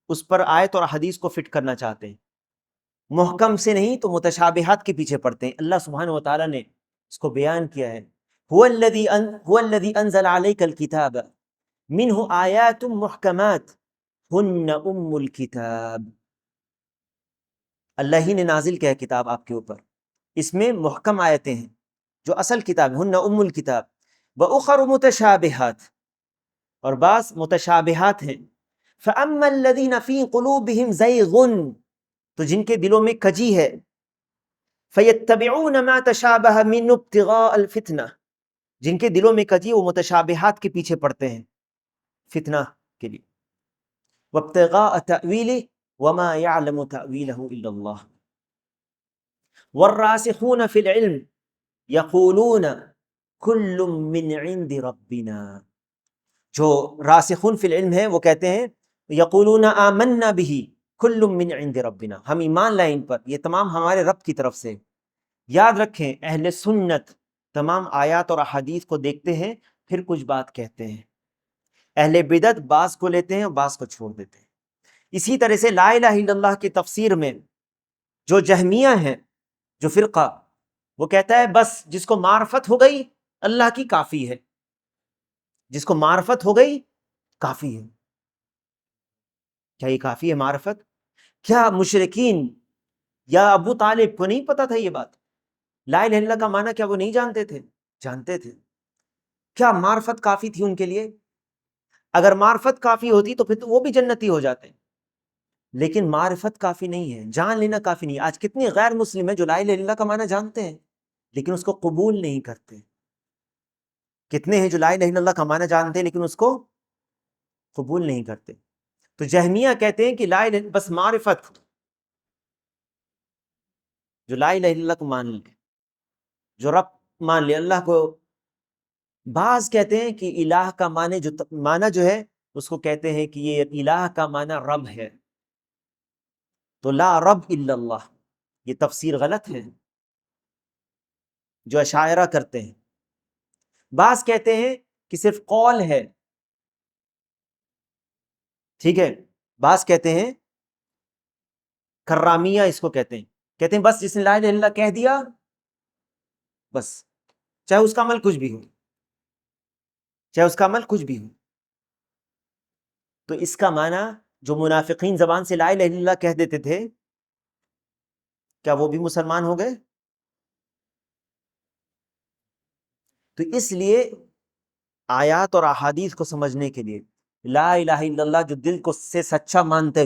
اس پر آیت اور حدیث کو فٹ کرنا چاہتے ہیں، محکم سے نہیں تو متشابہات کے پیچھے پڑتے ہیں۔ اللہ سبحانہ و تعالیٰ نے اس کو بیان کیا ہے، هو الذی انزل علیک الکتاب منہ آیات محکمات ہن ام الکتاب، اللہ ہی نے نازل کیا ہے کتاب آپ کے اوپر، اس میں محکم آیتیں ہیں جو اصل کتاب ہن ام الکتاب، وَأُخَرُ مُتَشَابِهَاتٍ، اور بعض متشابہات ہیں، فَأَمَّا الَّذِينَ فِي قُلُوبِهِمْ زَيْغٌ، تو جن کے دلوں میں کجی ہے، فَيَتَّبِعُونَ مَا تَشَابَهَ مِنْهُ ابْتِغَاءَ الْفِتْنَةِ، جن کے دلوں میں کجی وہ متشابہات کے پیچھے پڑتے ہیں فتنہ کے لیے، وَابْتِغَاءَ تَأْوِيلِهِ وَمَا يَعْلَمُ تَأْوِيلَهُ إِلَّا اللَّهُ وَالرَّاسِخُونَ فِي الْعِلْمِ يَقُولُونَ كُلٌّ مِّنْ عِنْدِ رَبِّنَا، جو راسخون فی العلم ہیں وہ کہتے ہیں یقولون آمنا به کل من عند ربنا، ہم ایمان لائیں ان پر، یہ تمام ہمارے رب کی طرف سے۔ یاد رکھیں اہل سنت تمام آیات اور احادیث کو دیکھتے ہیں پھر کچھ بات کہتے ہیں، اہل بدعت بعض کو لیتے ہیں اور بعض کو چھوڑ دیتے ہیں۔ اسی طرح سے لا الہ الا اللہ کی تفسیر میں جو جہمیہ ہیں، جو فرقہ، وہ کہتا ہے بس جس کو معرفت ہو گئی اللہ کی کافی ہے، جس کو معرفت ہو گئی کافی ہے۔ کیا یہ کافی ہے معرفت؟ کیا مشرکین یا ابو طالب کو نہیں پتا تھا یہ بات؟ لا الہ الا اللہ کا معنی کیا وہ نہیں جانتے تھے؟ جانتے تھے۔ کیا معرفت کافی تھی ان کے لیے؟ اگر معرفت کافی ہوتی تو پھر تو وہ بھی جنتی ہو جاتے، لیکن معرفت کافی نہیں ہے، جان لینا کافی نہیں ہے۔ آج کتنے غیر مسلم ہیں جو لا الہ الا اللہ کا معنی جانتے ہیں لیکن اس کو قبول نہیں کرتے، کتنے ہیں جو لا الہ الا اللہ کا معنی جانتے ہیں لیکن اس کو قبول نہیں کرتے۔ تو جہمیہ کہتے ہیں کہ لا الہ بس معرفت، جو لا الہ الا اللہ کو مان لے، جو رب مان لے اللہ کو۔ بعض کہتے ہیں کہ الہ کا معنی جو ہے اس کو کہتے ہیں کہ یہ الہ کا معنی رب ہے، تو لا رب الا اللہ، یہ تفسیر غلط ہے جو اشاعرہ کرتے ہیں۔ بعض کہتے ہیں کہ صرف قول ہے، ٹھیک ہے، بعض کہتے ہیں کرامیہ اس کو کہتے ہیں بس جس نے لا الہ الا اللہ کہہ دیا بس، چاہے اس کا عمل کچھ بھی ہو، چاہے اس کا عمل کچھ بھی ہو۔ تو اس کا معنی جو منافقین زبان سے لا الہ الا اللہ کہہ دیتے تھے، کیا وہ بھی مسلمان ہو گئے؟ تو اس لیے آیات اور احادیث کو سمجھنے کے لیے لا الہ الا اللہ جو دل کو سے سچا مانتے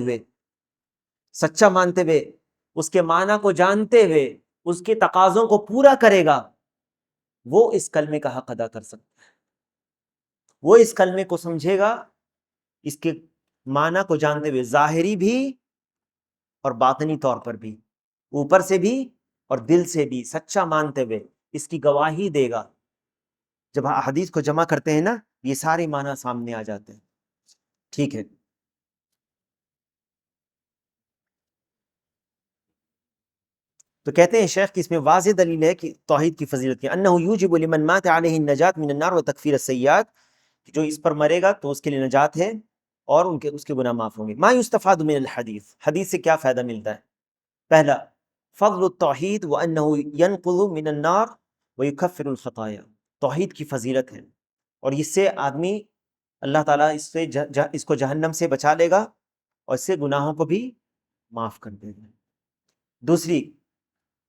ہوئے اس کے معنی کو جانتے ہوئے اس کے تقاضوں کو پورا کرے گا، وہ اس کلمے کا حق ادا کر سکتا ہے، وہ اس کلمے کو سمجھے گا، اس کے معنی کو جانتے ہوئے ظاہری بھی اور باطنی طور پر بھی، اوپر سے بھی اور دل سے بھی سچا مانتے ہوئے اس کی گواہی دے گا۔ جب حدیث کو جمع کرتے ہیں نا یہ سارے معنی سامنے آ جاتے ہیں، ٹھیک ہے۔ تو کہتے ہیں شیخ کہ اس میں واضح دلیل ہے کہ توحید کی فضیلت کی، انہ یوجب لمن مات علیہ النجات من النار وتکفیر السیئات، کہ جو اس پر مرے گا تو اس کے لیے نجات ہے اور اس کے گناہ معاف ہوں گے۔ ما یستفاد من الحدیث، حدیث سے کیا فائدہ ملتا ہے؟ پہلا، فضل التوحید وانہ ینقذ من النار ویکفر الخطایا، توحید کی فضیلت ہے اور اس سے آدمی اللہ تعالیٰ اس کو جہنم سے بچا لے گا اور اس سے گناہوں کو بھی معاف کر دے گا۔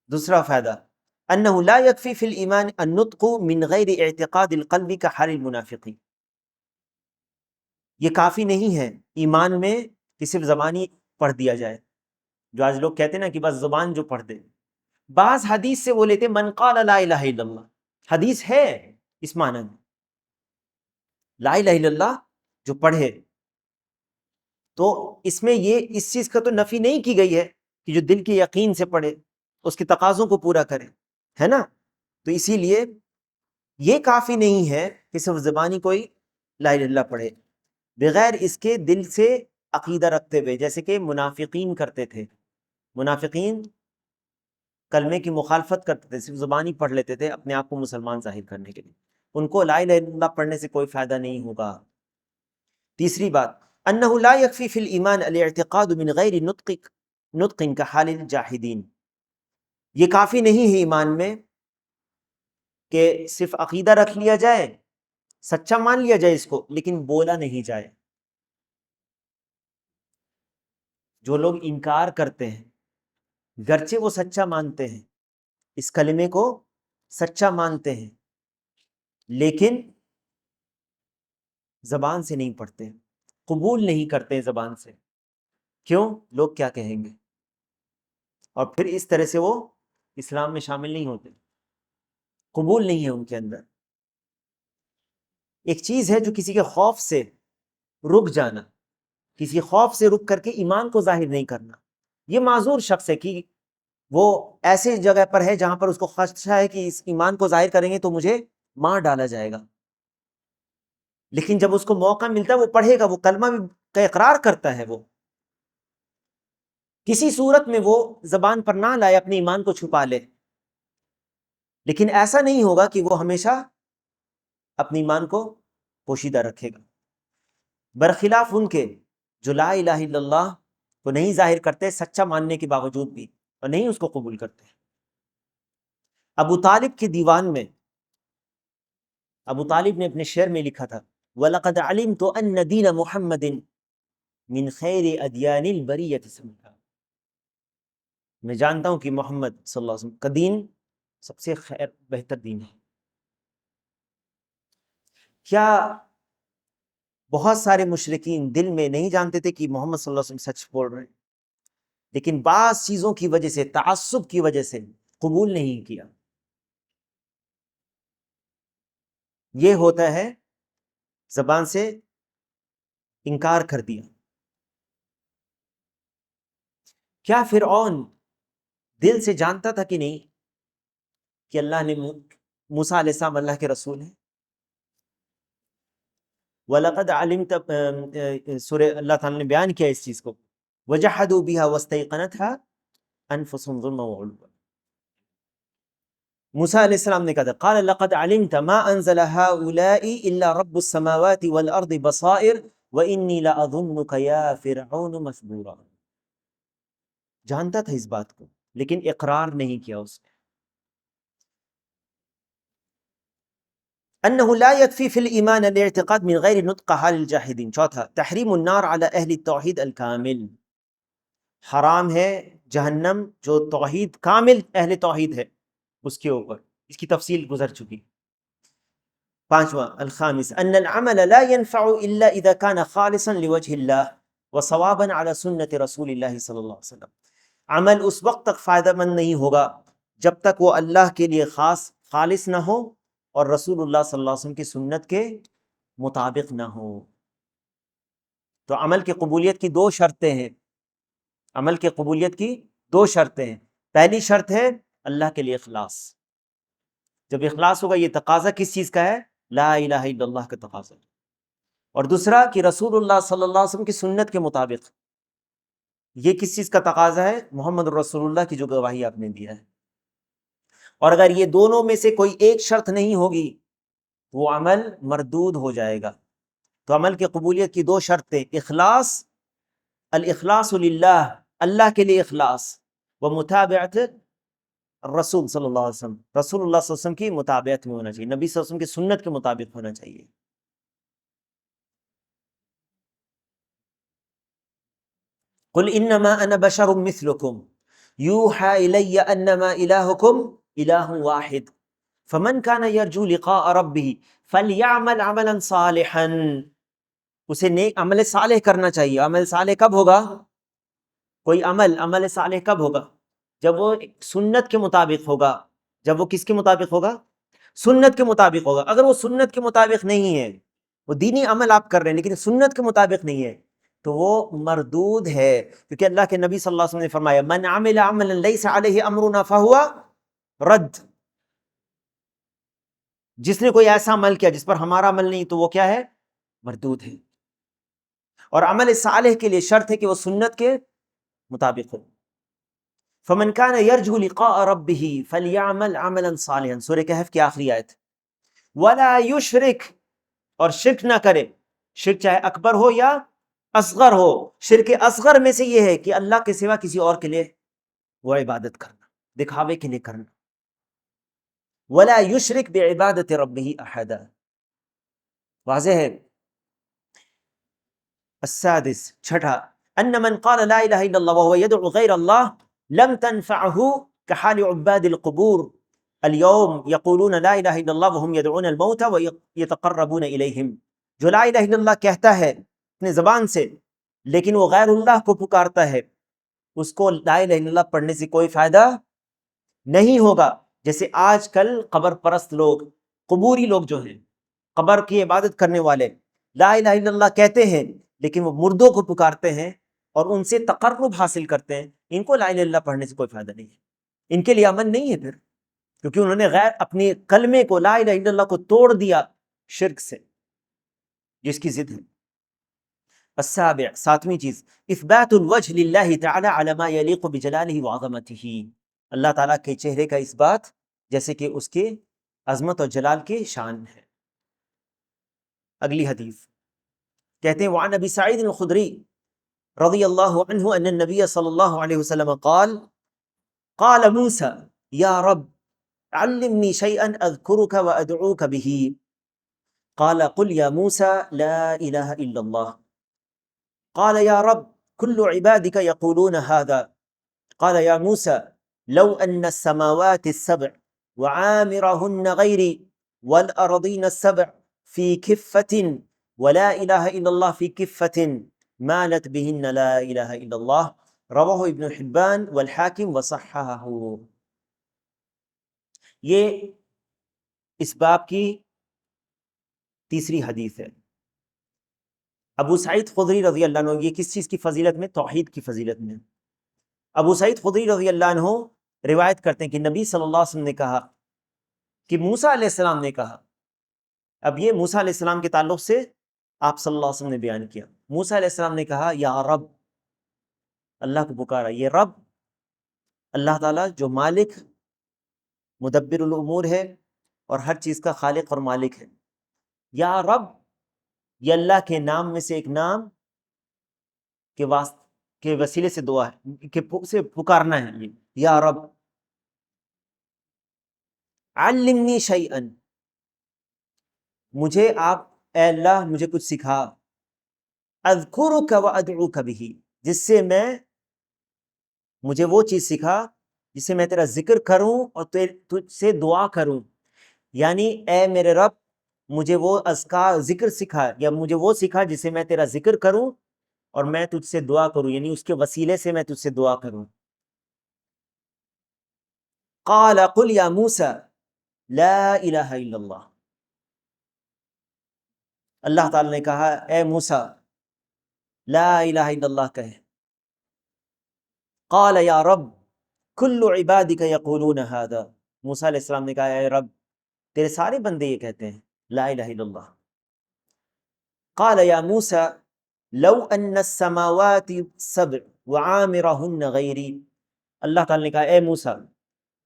دوسرا فائدہ، انہ لا یکفی فی الایمان النطق من غیر اعتقاد القلب کحال المنافقین، یہ کافی نہیں ہے ایمان میں کہ صرف زبانی پڑھ دیا جائے، جو آج لوگ کہتے ہیں نا کہ بس زبان جو پڑھ دے۔ بعض حدیث سے وہ لیتے من قال لا الہ الا اللہ، حدیث ہے اس معنی میں لا الہ الا اللہ جو پڑھے، تو اس میں یہ اس چیز کا تو نفی نہیں کی گئی ہے کہ جو دل کے یقین سے پڑھے اس کے تقاضوں کو پورا کرے، ہے نا؟ تو اسی لیے یہ کافی نہیں ہے کہ صرف زبانی کوئی لا الہ الا اللہ پڑھے بغیر اس کے دل سے عقیدہ رکھتے ہوئے، جیسے کہ منافقین کرتے تھے۔ منافقین کلمے کی مخالفت کرتے تھے، صرف زبانی پڑھ لیتے تھے اپنے آپ کو مسلمان ظاہر کرنے کے لیے، ان کو لا الہ الا اللہ پڑھنے سے کوئی فائدہ نہیں ہوگا۔ تیسری بات، انہ لا یکفی فی الایمان الاعتقاد من غیر نطق نطق كحال الجاحدین. یہ کافی نہیں ہے ایمان میں کہ صرف عقیدہ رکھ لیا جائے، سچا مان لیا جائے اس کو، لیکن بولا نہیں جائے. جو لوگ انکار کرتے ہیں گرچہ وہ سچا مانتے ہیں، اس کلمے کو سچا مانتے ہیں، لیکن زبان سے نہیں پڑھتے، قبول نہیں کرتے زبان سے. کیوں؟ لوگ کیا کہیں گے، اور پھر اس طرح سے وہ اسلام میں شامل نہیں ہوتے، قبول نہیں ہے ان کے اندر. ایک چیز ہے جو کسی کے خوف سے رک جانا، کسی خوف سے رک کر کے ایمان کو ظاہر نہیں کرنا. یہ معذور شخص ہے کہ وہ ایسے جگہ پر ہے جہاں پر اس کو خدشہ ہے کہ اس ایمان کو ظاہر کریں گے تو مجھے مار ڈالا جائے گا، لیکن جب اس کو موقع ملتا ہے وہ پڑھے گا، وہ کلمہ کا اقرار کرتا ہے، وہ کسی صورت میں وہ زبان پر نہ لائے، اپنے ایمان کو چھپا لے، لیکن ایسا نہیں ہوگا کہ وہ ہمیشہ اپنے ایمان کو پوشیدہ رکھے گا، برخلاف ان کے جو لا الہ الا اللہ کو نہیں ظاہر کرتے سچا ماننے کے باوجود بھی، اور نہیں اس کو قبول کرتے. ابو طالب کے دیوان میں ابو طالب نے اپنے شعر میں لکھا تھا وَلَقَدْ عَلِمْتُ أَنَّ دِينَ مُحَمَّدٍ مِنْ خَيْرِ أَدْيَانِ الْبَرِيَّةِ سَمْحًا. میں جانتا ہوں کہ محمد صلی اللہ علیہ وسلم کا دین سب سے خیر بہتر دین ہے. کیا بہت سارے مشرکین دل میں نہیں جانتے تھے کہ محمد صلی اللہ علیہ وسلم سچ بول رہے ہیں، لیکن بعض چیزوں کی وجہ سے، تعصب کی وجہ سے قبول نہیں کیا؟ یہ ہوتا ہے زبان سے انکار کر دیا. کیا فرعون دل سے جانتا تھا کہ نہیں کہ اللہ نے موسیٰ علیہ السلام اللہ کے رسول ہیں؟ وَلَقَدْ عَلِمْتَ سورہ اللہ تعالیٰ نے بیان کیا اس چیز کو، وَجَحَدُوا بِهَا وَاسْتَيْقَنَتْهَا أَنفُسُهُمْ ظُلْمًا وَعُلُوًّا. موسیٰ علیہ السلام نے کہا تھا قَالَ لَقَدْ عَلِمْتَ مَا أَنزَلَ هَؤُلَاءِ إِلَّا رَبُّ السَّمَاوَاتِ وَالْأَرْضِ بَصَائِرَ وَإِنِّي لَأَظُنُّكَ يَا فِرْعَوْنُ مَثْبُورًا. جانتا تھا اس بات کو، لیکن اقرار نہیں کیا اس نے. انه لا يكفي في الايمان الاعتقاد من غير نطق حال الجاحدين. چوتھا تحریم النار على اہل التوحید الکامل. حرام ہے جہنم جو توحید کامل اہل توحید ہے اس کے اوپر، اس کی تفصیل گزر چکی. پانچواں الخامس ان العمل لا ينفع الا اذا كان خالصا لوجه الله وصوابا على سنة رسول الله صلی اللہ علیہ وسلم. عمل اس وقت تک فائدہ مند نہیں ہوگا جب تک وہ اللہ کے لیے خالص نہ ہو اور رسول اللہ صلی اللہ علیہ وسلم کی سنت کے مطابق نہ ہو. تو عمل کی قبولیت کی دو شرطیں ہیں، عمل کی قبولیت کی دو شرطیں ہیں. پہلی شرط ہے اللہ کے لیے اخلاص. جب اخلاص ہوگا، یہ تقاضا کس چیز کا ہے؟ لا الہ الا اللہ کا تقاضا. اور دوسرا کہ رسول اللہ صلی اللہ علیہ وسلم کی سنت کے مطابق. یہ کس چیز کا تقاضا ہے؟ محمد رسول اللہ کی جو گواہی آپ نے دیا ہے. اور اگر یہ دونوں میں سے کوئی ایک شرط نہیں ہوگی وہ عمل مردود ہو جائے گا. تو عمل کی قبولیت کی دو شرطیں، اخلاص، الاخلاص للہ، اللہ کے لیے اخلاص، ومتابعت الرسول صلی اللہ علیہ وسلم، رسول اللہ صلی اللہ علیہ وسلم کی متابعت میں ہونا چاہیے، نبی صلی اللہ علیہ وسلم کی سنت کے مطابق ہونا چاہیے. قل انما انا بشر مثلکم یوحى الی انما الہکم الہ واحد فمن كان يرجو لقاء ربه فليعمل عملا صالحا. اسے نیک عمل صالح کرنا چاہیے. عمل صالح کب ہوگا؟ کوئی عمل صالح کب ہوگا؟ جب وہ سنت کے مطابق ہوگا. جب وہ کس کے مطابق ہوگا؟ سنت کے مطابق ہوگا. اگر وہ سنت کے مطابق نہیں ہے، وہ دینی عمل آپ کر رہے ہیں لیکن سنت کے مطابق نہیں ہے، تو وہ مردود ہے. کیونکہ اللہ کے نبی صلی اللہ علیہ وسلم نے فرمایا من عمل عملا لیس علیہ امرنا فهو رد. جس نے کوئی ایسا عمل کیا جس پر ہمارا عمل نہیں تو وہ کیا ہے؟ مردود ہے. اور عمل صالح کے لیے شرط ہے کہ وہ سنت کے مطابق ہو. فمن كان يرجو لقاء ربه فليعمل عملا صالحا، سورہ کہف کی آخری آیت. ولا يشرک، اور شرک نہ کرے، شرک چاہے اکبر ہو یا اصغر ہو، شرک اصغر میں سے یہ ہے کہ اللہ کے سوا کسی اور کے لیے وہ عبادت کرنا، دکھاوے کے لیے کرنا. ولا یشرک بعبادت ربہ احدا. واضح ہے. السادس چھٹا، ان من قال لا الہ الا اللہ وهو يدعو غیر اللہ لم تنفعه كحال عباد القبور اليوم يقولون لا الہ الا اللہ وهم يدعون الموت ويتقربون الیہم. جو لا الہ الا اللہ کہتا ہے اپنے زبان سے لیکن وہ غیر اللہ کو پکارتا ہے، اس کو لا الہ الا اللہ پڑھنے سے کوئی فائدہ نہیں ہوگا. جیسے آج کل قبر پرست لوگ، قبوری لوگ جو ہیں، قبر کی عبادت کرنے والے، لا الہ الا اللہ کہتے ہیں لیکن وہ مردوں کو پکارتے ہیں اور ان سے تقرب حاصل کرتے ہیں. ان کو لا الہ الا اللہ پڑھنے سے کوئی فائدہ نہیں ہے، ان کے لیے امن نہیں ہے پھر، کیونکہ انہوں نے غیر اپنے کلمے کو، لا الہ الا اللہ کو توڑ دیا شرک سے جس کی ضد ہے. السابع ساتویں چیز، اثبات الوجہ للہ تعالی علی ما یلیق بجلالہ وعظمتہ. اللہ تعالیٰ کے چہرے کا اس بات جیسے کہ اس کے عظمت اور جلال کے شان ہے. اگلی حدیث کہتے ہیں وعن ابی سعید الخدری رضی اللہ عنہ ان النبی صلی اللہ علیہ وسلم قال قال موسیٰ یا رب علمنی شیئا اذکرک وادعوک به قال قل یا موسیٰ لا الہ الا اللہ قال یا رب كل عبادك يقولون هذا قال يا موسى لو أن السماوات السبع وعامرهن غيري والأرضين السبع في كفة ولا إله إلا الله في كفة مالت بهن لا إله إلا الله رواه ابن حبان والحاکم وصححه. یہ اس باب کی تیسری حدیث ہے. ابو سعید خدری رضی اللہ عنہ، یہ کس چیز کی فضیلت میں؟ توحید کی فضیلت میں. ابو سعید خدری رضی اللہ عنہ روایت کرتے ہیں کہ نبی صلی اللہ علیہ وسلم نے کہا کہ موسیٰ علیہ السلام نے کہا. اب یہ موسیٰ علیہ السلام کے تعلق سے آپ صلی اللہ علیہ وسلم نے بیان کیا. موسیٰ علیہ السلام نے کہا یا رب، اللہ کو پکارا. یہ رب اللہ تعالیٰ جو مالک مدبر الامور ہے اور ہر چیز کا خالق اور مالک ہے. یا رب یہ اللہ کے نام میں سے ایک نام کے وسیلے سے دعا ہے کہ سے پکارنا ہے. یہ یا رب علمنی شیئا، مجھے آپ اے اللہ مجھے کچھ سکھا، اذکرک وادعوک بہ، جس سے میں مجھے وہ چیز سکھا جس سے میں تیرا ذکر کروں اور تجھ سے دعا کروں. یعنی اے میرے رب مجھے وہ اذکار ذکر سکھا یا مجھے وہ سکھا جس سے میں تیرا ذکر کروں اور میں تجھ سے دعا کروں، یعنی اس کے وسیلے سے میں تجھ سے دعا کروں. قال قل یا موسیٰ لا الہ الا اللہ، اللہ تعالیٰ نے کہا اے موسیٰ لا الہ الا اللہ کہے. قال یا رب کل عبادک یقولون هذا، موسیٰ علیہ السلام نے کہا اے رب تیرے سارے بندے یہ کہتے ہیں لا الہ الا اللہ. قال یا موسیٰ لو ان السماوات السبع وعامرهن غیری، اللہ تعالیٰ نے کہا اے موسیٰ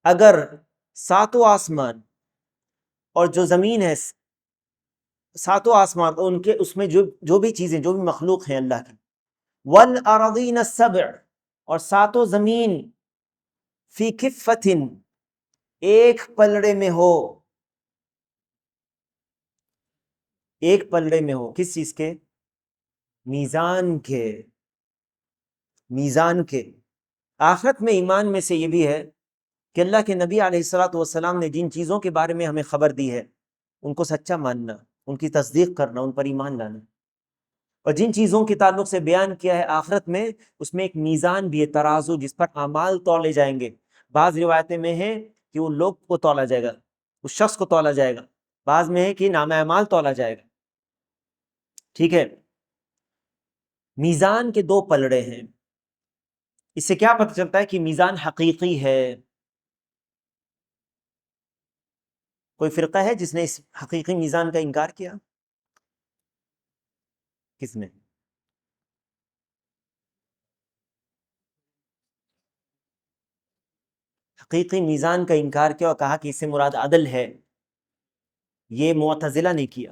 اگر ساتوں آسمان اور جو زمین ہے، ساتوں آسمان ان کے اس میں جو بھی چیزیں جو بھی مخلوق ہیں اللہ کی، والارضین السبع اور ساتوں زمین، فی کفۃ ایک پلڑے میں ہو، ایک پلڑے میں ہو. کس چیز کے؟ میزان کے. میزان کے. آخرت میں ایمان میں سے یہ بھی ہے کہ اللہ کے نبی علیہ الصلوۃ والسلام نے جن چیزوں کے بارے میں ہمیں خبر دی ہے ان کو سچا ماننا، ان کی تصدیق کرنا، ان پر ایمان لانا. اور جن چیزوں کے تعلق سے بیان کیا ہے آخرت میں، اس میں ایک میزان بھی ہے، ترازو جس پر اعمال تولے جائیں گے. بعض روایتیں میں ہے کہ وہ لوگ کو تولا جائے گا، اس شخص کو تولا جائے گا. بعض میں ہے کہ نام اعمال تولا جائے گا. ٹھیک ہے. میزان کے دو پلڑے ہیں. اس سے کیا پتہ چلتا ہے کہ میزان حقیقی ہے؟ کوئی فرقہ ہے جس نے اس حقیقی میزان کا انکار کیا؟ کس نے؟ حقیقی میزان کا انکار کیا اور کہا کہ اس سے مراد عدل ہے. یہ معتزلہ نے کیا.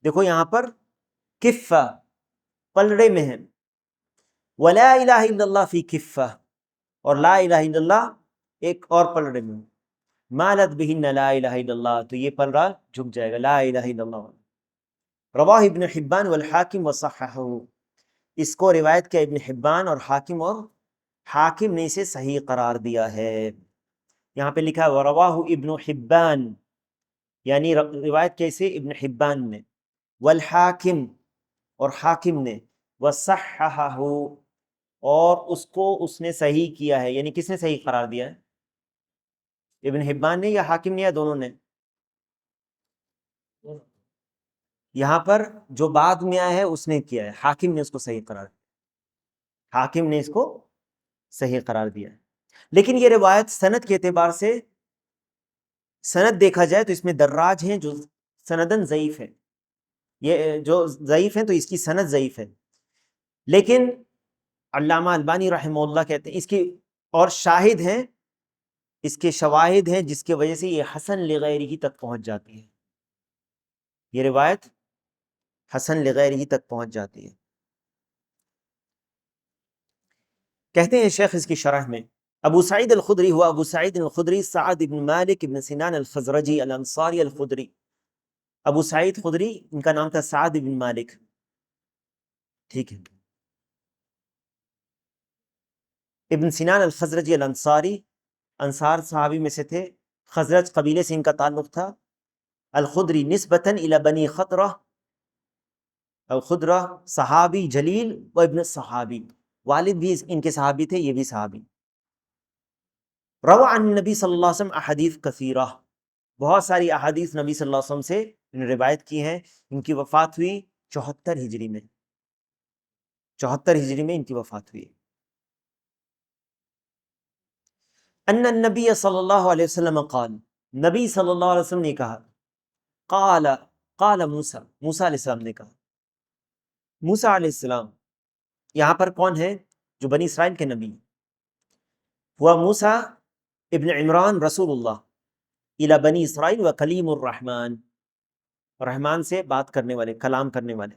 دیکھو یہاں پر کفہ پلڑے میں ہیں، ولا الہ الا اللہ فی کفہ، اور لا الہ الا اللہ ایک اور پلڑے میں، مالت بہن لا الہ الا اللہ، تو یہ پلڑا جھک جائے گا، لا الہ الا اللہ۔ رواہ ابن حبان والحاکم وصححہ، اس کو روایت کیا ابن حبان اور حاکم نے اسے صحیح قرار دیا ہے۔ یہاں پہ لکھا ہے وَرَوَاهُ ابن حبان، یعنی روایت کیسے ابن حبان نے، والحاکم اور حاکم نے، وصححہ اور اس نے صحیح کیا ہے، یعنی کس نے صحیح قرار دیا ہے؟ ابن حبان نے یا حاکم نے یا دونوں نے؟ یہاں پر جو بعد میں آیا ہے اس نے کیا ہے، حاکم نے اس کو صحیح قرار دیا، حاکم نے اس کو صحیح قرار دیا ہے۔ لیکن یہ روایت سند کے اعتبار سے، سند دیکھا جائے تو اس میں دراج ہیں جو سندن ضعیف ہے، یہ جو ضعیف ہیں تو اس کی سند ضعیف ہے، لیکن علامہ البانی رحمہ اللہ کہتے ہیں اس کی اور شاہد ہیں، اس کے شواہد ہیں جس کی وجہ سے یہ حسن لغیرہ تک پہنچ جاتی ہے، یہ روایت حسن لغیرہ تک پہنچ جاتی ہے۔ کہتے ہیں شیخ اس کی شرح میں، ابو سعید الخدری ہوا ابو سعید الخدری سعد بن مالک بن سنان الخزرجی الانصاری الخدری، ابو سعید خدری ان کا نام تھا سعد بن مالک، ٹھیک ہے، ابن سنان الخزرجی الانصاری، انصار صحابی میں سے تھے، خزرج قبیلے سے ان کا تعلق تھا، الخدری نسبتاً الی بنی خطرہ، الخدرہ صحابی جلیل و ابن صحابی، والد بھی ان کے صحابی تھے، یہ بھی صحابی، روى عن نبی صلی اللہ علیہ وسلم احادیث کثیرہ، بہت ساری احادیث نبی صلی اللہ علیہ وسلم سے انہوں نے روایت کی ہیں، ان کی وفات ہوئی 74 ہجری میں، 74 ہجری میں ان کی وفات ہوئی۔ ان النبی صلی اللہ علیہ وسلم قال، نبی صلی اللہ علیہ وسلم نے کہا، قال موسیٰ، موسیٰ علیہ السلام نے کہا، موسیٰ علیہ السلام یہاں پر کون ہے؟ جو بنی اسرائیل کے نبی، ہوا موسیٰ ابن عمران رسول اللہ الی بنی اسرائیل و کلیم الرحمن، رحمان سے بات کرنے والے، کلام کرنے والے،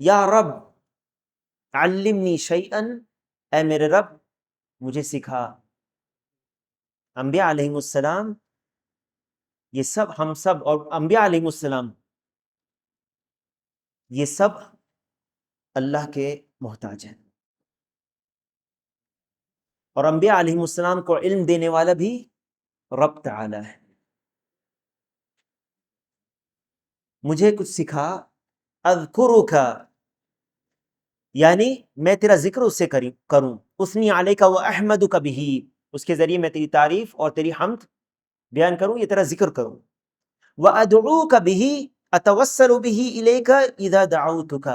یا رب علمنی شیئا، اے میرے رب مجھے سکھا۔ انبیاء علیہم السلام یہ سب، ہم سب اور انبیاء علیہم السلام یہ سب اللہ کے محتاج ہیں، اور انبیاء علیہم السلام کو علم دینے والا بھی رب تعالی ہے۔ مجھے کچھ سکھا، اذکرک یعنی میں تیرا ذکر اس سے کروں، اسنی علیک و احمدک بہ، اس کے ذریعے میں تیری تعریف اور تیری حمد بیان کروں، یہ تیرا ذکر کروں، وادعوک بہ اتوسل بہ الیک اذا دعوتک،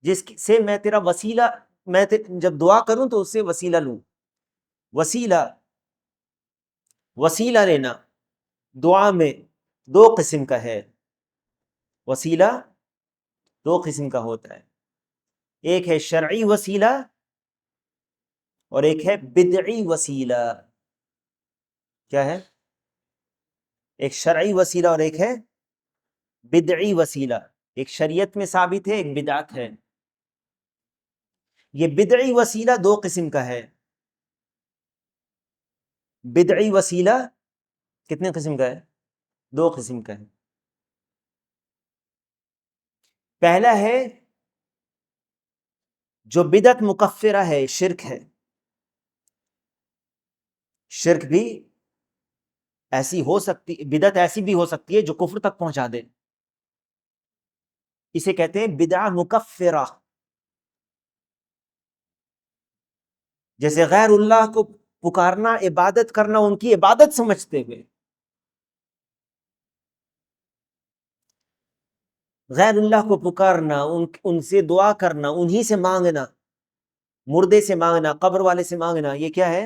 جس سے میں تیرا وسیلہ، میں جب دعا کروں تو اس سے وسیلہ لوں، وسیلہ لینا دعا میں دو قسم کا ہے، وسیلہ دو قسم کا ہوتا ہے، ایک ہے شرعی وسیلہ اور ایک ہے بدعی وسیلہ۔ کیا ہے؟ ایک شرعی وسیلہ اور ایک ہے بدعی وسیلہ، ایک شریعت میں ثابت ہے، ایک بدعت ہے۔ یہ بدعی وسیلہ دو قسم کا ہے، بدعی وسیلہ کتنے قسم کا ہے؟ دو قسم کا ہے۔ پہلا ہے جو بدعت مکفرہ ہے، شرک ہے، شرک بھی ایسی ہو سکتی، بدعت ایسی بھی ہو سکتی ہے جو کفر تک پہنچا دے، اسے کہتے ہیں بدعہ مکفرہ، جیسے غیر اللہ کو پکارنا، عبادت کرنا ان کی عبادت سمجھتے ہوئے، غیر اللہ کو پکارنا، ان سے دعا کرنا، انہی سے مانگنا، مردے سے مانگنا، قبر والے سے مانگنا، یہ کیا ہے؟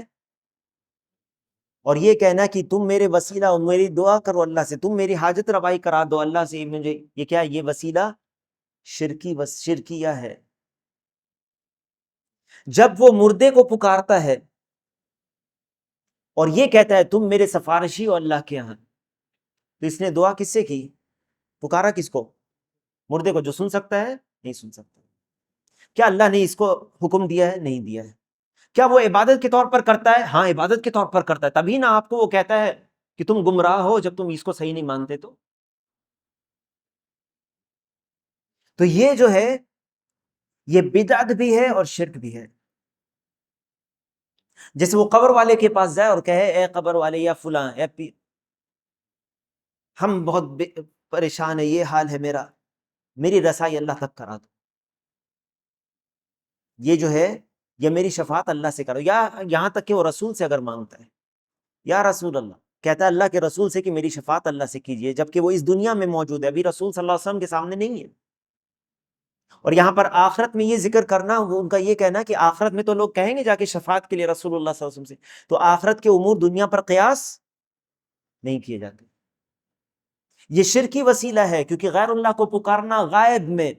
اور یہ کہنا کہ تم میرے وسیلہ، میری دعا کرو اللہ سے، تم میری حاجت روائی کرا دو اللہ سے مجھے، یہ کیا ہے؟ یہ وسیلہ شرکیہ ہے۔ جب وہ مردے کو پکارتا ہے اور یہ کہتا ہے تم میرے سفارشی ہو اللہ کے یہاں، تو اس نے دعا کس سے کی؟ پکارا کس کو؟ مردے کو، جو سن سکتا ہے نہیں سن سکتا۔ کیا اللہ نے اس کو حکم دیا ہے؟ نہیں دیا ہے۔ کیا وہ عبادت کے طور پر کرتا ہے؟ ہاں عبادت کے طور پر کرتا ہے، تبھی نا آپ کو وہ کہتا ہے کہ تم گمراہ ہو جب تم اس کو صحیح نہیں مانتے۔ تو یہ جو ہے یہ بدعت بھی ہے اور شرک بھی ہے۔ جیسے وہ قبر والے کے پاس جائے اور کہے اے قبر والے یا فلاں ہم بہت پریشان ہے، یہ حال ہے میرا، میری رسائی اللہ تک کرا دو، یہ جو ہے یہ میری شفاعت اللہ سے کرو، یا یہاں تک کہ وہ رسول سے اگر مانگتا ہے یا رسول اللہ، کہتا ہے اللہ کے رسول سے کہ میری شفاعت اللہ سے کیجئے، جبکہ وہ اس دنیا میں موجود ہے، ابھی رسول صلی اللہ علیہ وسلم کے سامنے نہیں ہے۔ اور یہاں پر آخرت میں یہ ذکر کرنا، وہ ان کا یہ کہنا کہ آخرت میں تو لوگ کہیں گے جا کے شفاعت کے لیے رسول اللہ صلی اللہ علیہ وسلم سے، تو آخرت کے امور دنیا پر قیاس نہیں کیے جاتے۔ یہ شرکی وسیلہ ہے کیونکہ غیر اللہ کو پکارنا غائب میں،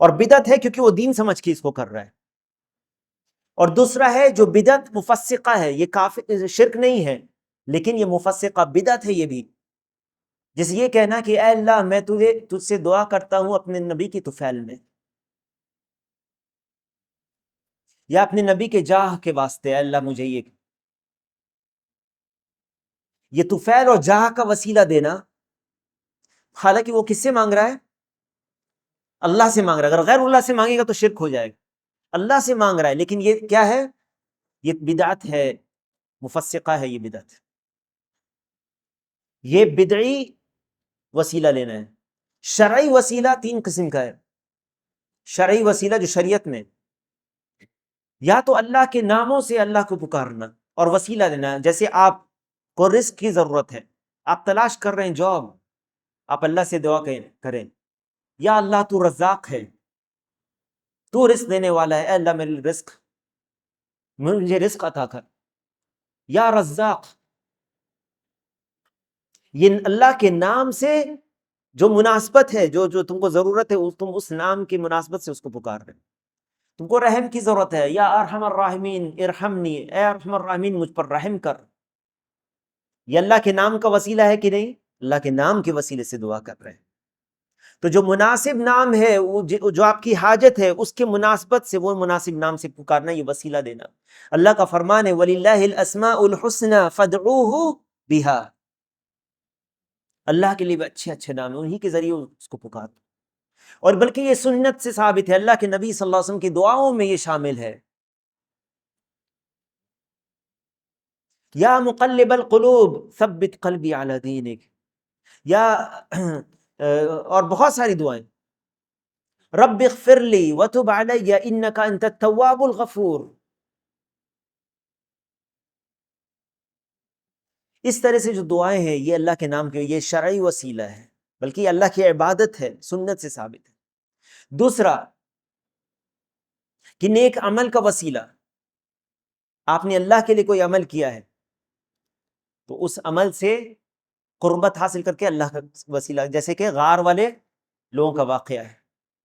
اور بدعت ہے کیونکہ وہ دین سمجھ کے اس کو کر رہا ہے۔ اور دوسرا ہے جو بدعت مفسقہ ہے، یہ کافر شرک نہیں ہے لیکن یہ مفسقہ بدعت ہے یہ بھی، جیسے یہ کہنا کہ اے اللہ میں تجھ سے دعا کرتا ہوں اپنے نبی کی طفیل میں، یا اپنے نبی کے جاہ کے واسطے اے اللہ مجھے یہ طفیل اور جاہ کا وسیلہ دینا، حالانکہ وہ کس سے مانگ رہا ہے؟ اللہ سے مانگ رہا ہے۔ اگر غیر اللہ سے مانگے گا تو شرک ہو جائے گا، اللہ سے مانگ رہا ہے، لیکن یہ کیا ہے؟ یہ بدعت ہے، مفسقہ ہے یہ بدعت۔ یہ بدعی وسیلہ لینا ہے۔ شرعی وسیلہ تین قسم کا ہے۔ شرعی وسیلہ جو شریعت میں، یا تو اللہ کے ناموں سے اللہ کو پکارنا اور وسیلہ لینا، جیسے آپ کو رزق کی ضرورت ہے، آپ تلاش کر رہے ہیں جاب، آپ اللہ سے دعا کریں یا اللہ تو رزاق ہے، تو رزق دینے والا ہے، اے اللہ مجھے رزق عطا کر، یا رزاق۔ یہ اللہ کے نام سے جو مناسبت ہے، جو تم کو ضرورت ہے، تم اس نام کی مناسبت سے اس کو پکار رہے ہیں۔ تم کو رحم کی ضرورت ہے، یا ارحم الراحمین ارحمنی، اے ارحم الراحمین مجھ پر رحم کر۔ یہ اللہ کے نام کا وسیلہ ہے کہ نہیں؟ اللہ کے نام کے وسیلے سے دعا کر رہے ہیں۔ تو جو مناسب نام ہے، جو آپ کی حاجت ہے، اس کے مناسبت سے وہ مناسب نام سے پکارنا، یہ وسیلہ دینا۔ اللہ کا فرمان ہے وَلِلَّهِ الْأَسْمَاءُ الْحُسْنَى فَادْعُوهُ بِهَا، اللہ کے لیے بھی اچھے اچھے نام ہیں، انہی کے ذریعے اس کو پکار۔ اور بلکہ یہ سنت سے ثابت ہے، اللہ کے نبی صلی اللہ علیہ وسلم کی دعاؤں میں یہ شامل ہے، یا مقلب القلوب ثبت قلبی علی دینک، یا اور بہت ساری دعائیں، رب اغفر لی وتب علی انک انت التواب الغفور۔ اس طرح سے جو دعائیں ہیں یہ اللہ کے نام کے، یہ شرعی وسیلہ ہے، بلکہ یہ اللہ کی عبادت ہے، سنت سے ثابت ہے۔ دوسرا کہ نیک عمل کا وسیلہ، آپ نے اللہ کے لیے کوئی عمل کیا ہے تو اس عمل سے قربت حاصل کر کے اللہ کا وسیلہ، جیسے کہ غار والے لوگوں کا واقعہ ہے،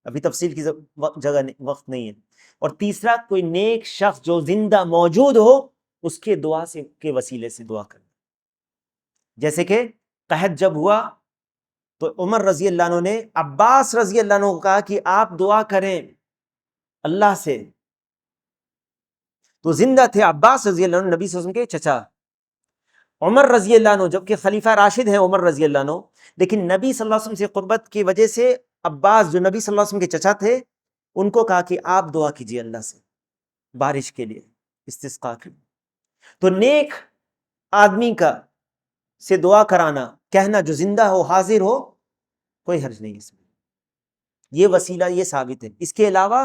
ابھی تفصیل کی جگہ وقت نہیں ہے۔ اور تیسرا کوئی نیک شخص جو زندہ موجود ہو اس کے دعا سے کے وسیلے سے دعا کرنا، جیسے کہ قحط جب ہوا تو عمر رضی اللہ عنہ نے عباس رضی اللہ عنہ کو کہا کہ آپ دعا کریں اللہ سے، تو زندہ تھے عباس رضی اللہ عنہ، نبی صلی اللہ علیہ وسلم کے چچا۔ عمر رضی اللہ عنہ جبکہ خلیفہ راشد ہیں عمر رضی اللہ عنہ، لیکن نبی صلی اللہ علیہ وسلم سے قربت کی وجہ سے عباس جو نبی صلی اللہ علیہ وسلم کے چچا تھے ان کو کہا کہ آپ دعا کیجیے اللہ سے بارش کے لیے، استسقاء کے لیے۔ تو نیک آدمی کا سے دعا کرانا، کہنا جو زندہ ہو حاضر ہو، کوئی حرج نہیں اس میں، یہ وسیلہ یہ ثابت ہے۔ اس کے علاوہ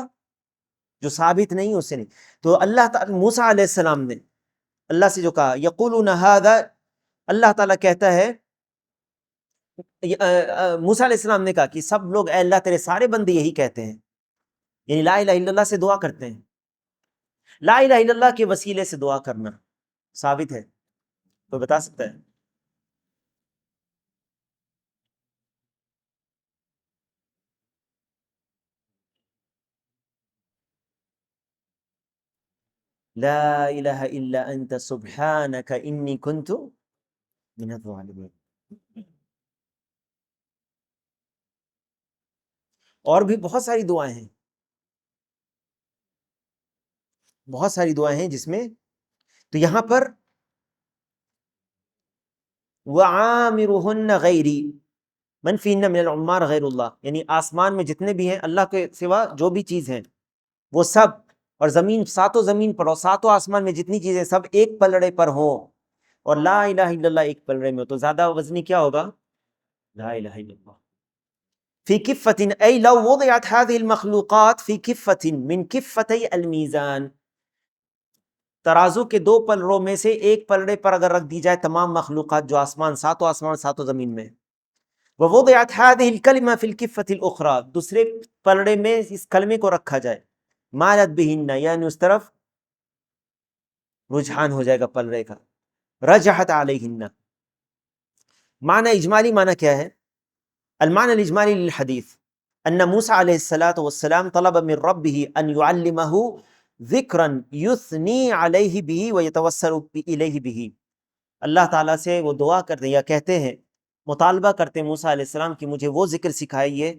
جو ثابت نہیں اس سے نہیں۔ تو اللہ تعالی موسیٰ علیہ السلام نے اللہ سے جو کہا یقولون ھذا، اللہ تعالیٰ کہتا ہے موسیٰ علیہ السلام نے کہا کہ سب لوگ اے اللہ تیرے سارے بندے یہی کہتے ہیں، یعنی لا الہ الا اللہ سے دعا کرتے ہیں۔ لا الہ الا اللہ کے وسیلے سے دعا کرنا ثابت ہے، تو بتا سکتا ہے؟ لا الہ الا انت سبحانک انی کنت من الظالمین۔ اور بھی بہت ساری دعائیں ہیں، بہت ساری دعائیں ہیں جس میں، تو یہاں پر وَعَامِرُهُنَّ غَيْرِي مَنْ فِيهِنَّ مِنَ الْعُمَّارِ غَيْرُ اللَّهِ، یعنی آسمان میں جتنے بھی ہیں اللہ کے سوا جو بھی چیز ہیں وہ سب، اور زمین، ساتوں زمین پر اور ساتوں آسمان میں جتنی چیزیں سب ایک پلڑے پر ہوں اور لا الہ الا اللہ ایک پلڑے میں ہو، تو زیادہ وزنی کیا ہوگا؟ لا الہ الا اللہ. فی کفۃ ای لو وضعت هذه المخلوقات فی کفۃ من کفتي المیزان، ترازو کے دو پلڑوں میں سے ایک پلڑے پر اگر رکھ دی جائے تمام مخلوقات جو آسمان، ساتوں زمین میں، ووضعت هذه الکلمہ فی الکفۃ الاخرى، دوسرے پلڑے میں اس کلمے کو رکھا جائے، مالت بہن، یعنی اس طرف رجحان ہو جائے گا پلڑے کا، رجحت علیہن. معنی اجمالی معنی کیا ہے؟ المعنى الاجمالی للحدیث ان موسیٰ علیہ الصلاۃ والسلام طلب من ربه ان يعلمه ذکرا یثنی علیہ به ویتوسل الیہ به، اللہ تعالیٰ سے وہ دعا کرتے یا کہتے ہیں، مطالبہ کرتے ہیں موسیٰ علیہ السلام کہ مجھے وہ ذکر سکھائیے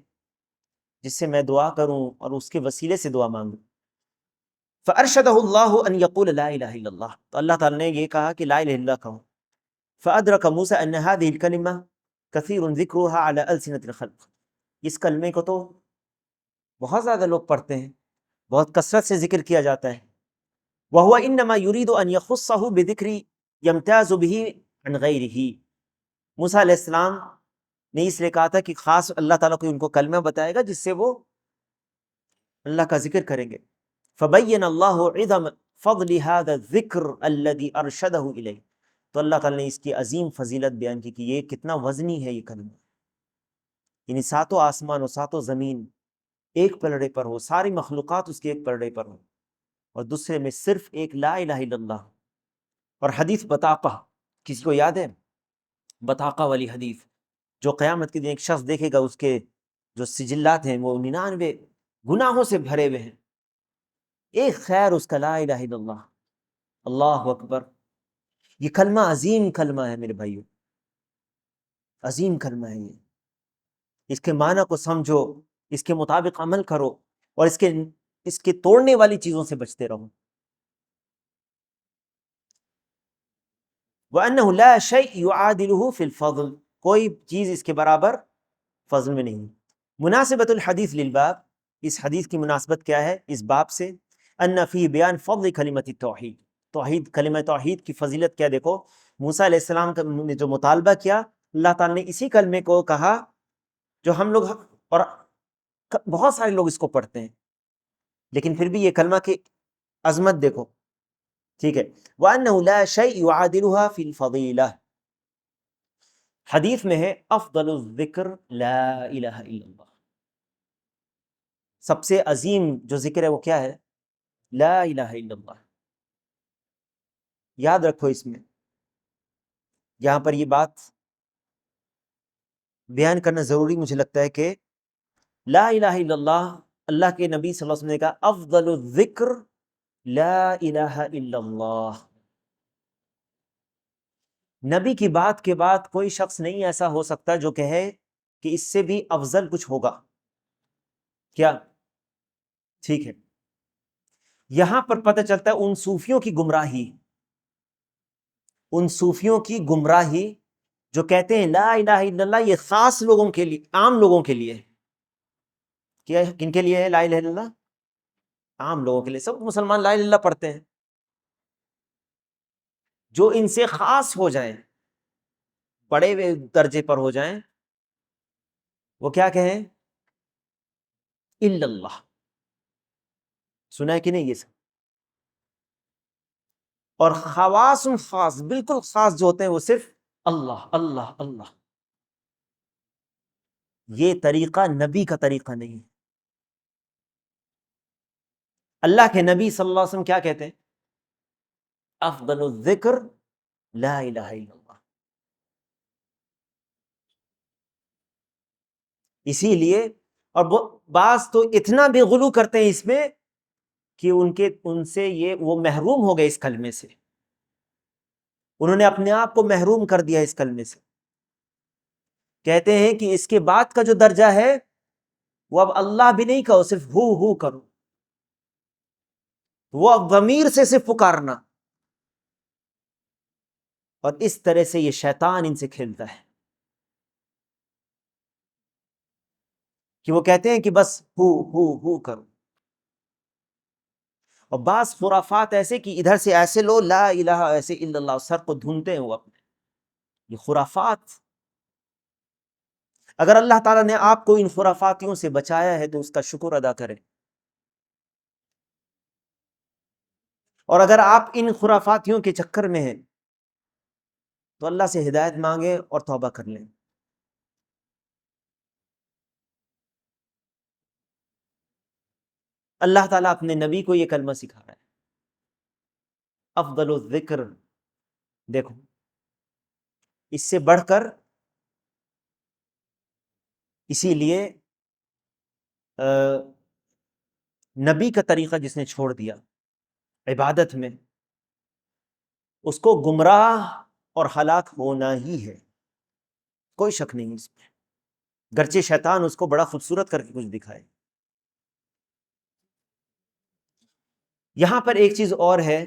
جس سے میں دعا کروں اور اس کے وسیلے سے دعا مانگوں. فارشدہ اللہ ان یقول لا الہ الا اللہ، تو اللہ تعالیٰ نے یہ کہا کہ لا الہ الا اللہ کہو. فادرک موسیٰ ان هذه الکلمہ کثیر ذکرها علی السنۃ الخلق، اس کلمے کو تو بہت زیادہ لوگ پڑھتے ہیں، بہت کثرت سے ذکر کیا جاتا ہے. وهو انما يريد ان يخصه بذکر یمتاز به عن غیرہ، موسیٰ علیہ السلام نے اس لیے کہا تھا کہ خاص اللہ تعالیٰ کو ان کو کلمہ بتائے گا جس سے وہ اللہ کا ذکر کریں گے. فبین اللہ عظم فضل هذا الذکر الذي ارشدہ الیہ، تو اللہ تعالیٰ نے اس کی عظیم فضیلت بیان کی کہ یہ کتنا وزنی ہے یہ کلمہ، یعنی ساتوں آسمان اور ساتوں زمین ایک پلڑے پر ہو، ساری مخلوقات اس کے ایک پلڑے پر ہو، اور دوسرے میں صرف ایک لا الہ الا اللہ. اور حدیث بطاقہ، کسی کو یاد ہے بطاقہ والی حدیث، جو قیامت کے دن ایک شخص دیکھے گا اس کے جو سجلات ہیں وہ 99 گناہوں سے بھرے ہوئے ہیں، ایک خیر اس کا لا الہ الا اللہ. اللہ اکبر، یہ کلمہ عظیم کلمہ ہے میرے بھائیو، عظیم کلمہ ہے یہ. اس کے معنی کو سمجھو، اس کے مطابق عمل کرو، اور اس کے توڑنے والی چیزوں سے بچتے رہو. وَأَنَّهُ لَا شَيْء يُعَادِلُهُ فِي الْفَضْلِ، کوئی چیز اس کے برابر فضل میں نہیں. مناسبت الحدیث للباب، اس حدیث کی مناسبت کیا ہے اس باب سے؟ ان فی بیان فضل کلمۃ التوحید، توحید، کلمہ توحید کی فضیلت کیا. دیکھو موسیٰ علیہ السلام نے جو مطالبہ کیا، اللہ تعالیٰ نے اسی کلمے کو کہا جو ہم لوگ، اور بہت سارے لوگ اس کو پڑھتے ہیں، لیکن پھر بھی یہ کلمہ کی عظمت دیکھو. ٹھیک ہے، وَأَنَّهُ لَا شَيْء يُعَادِلُهَا فِي الْفَضِيلَةِ، حدیث میں ہے افضل الذکر لا الہ الا اللہ، سب سے عظیم جو ذکر ہے وہ کیا ہے؟ لا الہ الا اللہ. یاد رکھو، اس میں یہاں پر یہ بات بیان کرنا ضروری مجھے لگتا ہے کہ لا الہ الا اللہ، اللہ کے نبی صلی اللہ علیہ وسلم نے کہا افضل الذکر لا الہ الا اللہ. نبی کی بات کے بعد کوئی شخص نہیں ایسا ہو سکتا جو کہے کہ اس سے بھی افضل کچھ ہوگا. کیا؟ ٹھیک ہے، یہاں پر پتہ چلتا ہے ان صوفیوں کی گمراہی، ان صوفیوں کی گمراہی جو کہتے ہیں لا الہ الا اللہ یہ خاص لوگوں کے لیے، عام لوگوں کے لیے. کیا کن کے لیے ہے لا الہ الا اللہ؟ عام لوگوں کے لیے. سب مسلمان لا الہ الا اللہ پڑھتے ہیں. جو ان سے خاص ہو جائیں، بڑے ہوئے درجے پر ہو جائیں، وہ کیا کہیں؟ الا اللہ. سنا ہے کہ نہیں یہ سب؟ اور خواص خاص، بالکل خاص جو ہوتے ہیں وہ صرف اللہ اللہ اللہ. یہ طریقہ نبی کا طریقہ نہیں ہے. اللہ کے نبی صلی اللہ علیہ وسلم کیا کہتے ہیں؟ افضل الذکر لا الہ الا اللہ. اسی لیے، اور بعض تو اتنا بھی غلو کرتے ہیں اس میں کہ ان سے وہ محروم ہو گئے اس کلمے سے، انہوں نے اپنے آپ کو محروم کر دیا اس کلمے سے. کہتے ہیں کہ اس کے بعد کا جو درجہ ہے وہ اب اللہ بھی نہیں کہو، صرف ہو کرو، وہ اب ضمیر سے صرف پکارنا. اور اس طرح سے یہ شیطان ان سے کھیلتا ہے کہ وہ کہتے ہیں کہ بس ہو کرو. اور بعض خرافات ایسے کہ ادھر سے ایسے لو لا الہ ایسے الا اللہ، سر کو دھنتے ہیں وہ اپنے. یہ خرافات، اگر اللہ تعالیٰ نے آپ کو ان خرافاتیوں سے بچایا ہے تو اس کا شکر ادا کریں، اور اگر آپ ان خرافاتیوں کے چکر میں ہیں تو اللہ سے ہدایت مانگیں اور توبہ کر لیں. اللہ تعالیٰ اپنے نبی کو یہ کلمہ سکھا رہا ہے، افضل الذکر. دیکھو اس سے بڑھ کر، اسی لیے نبی کا طریقہ جس نے چھوڑ دیا عبادت میں، اس کو گمراہ اور ہلاک ہونا ہی ہے، کوئی شک نہیں اس میں، گرچہ شیطان اس کو بڑا خوبصورت کر کے کچھ دکھائے. یہاں پر ایک چیز اور ہے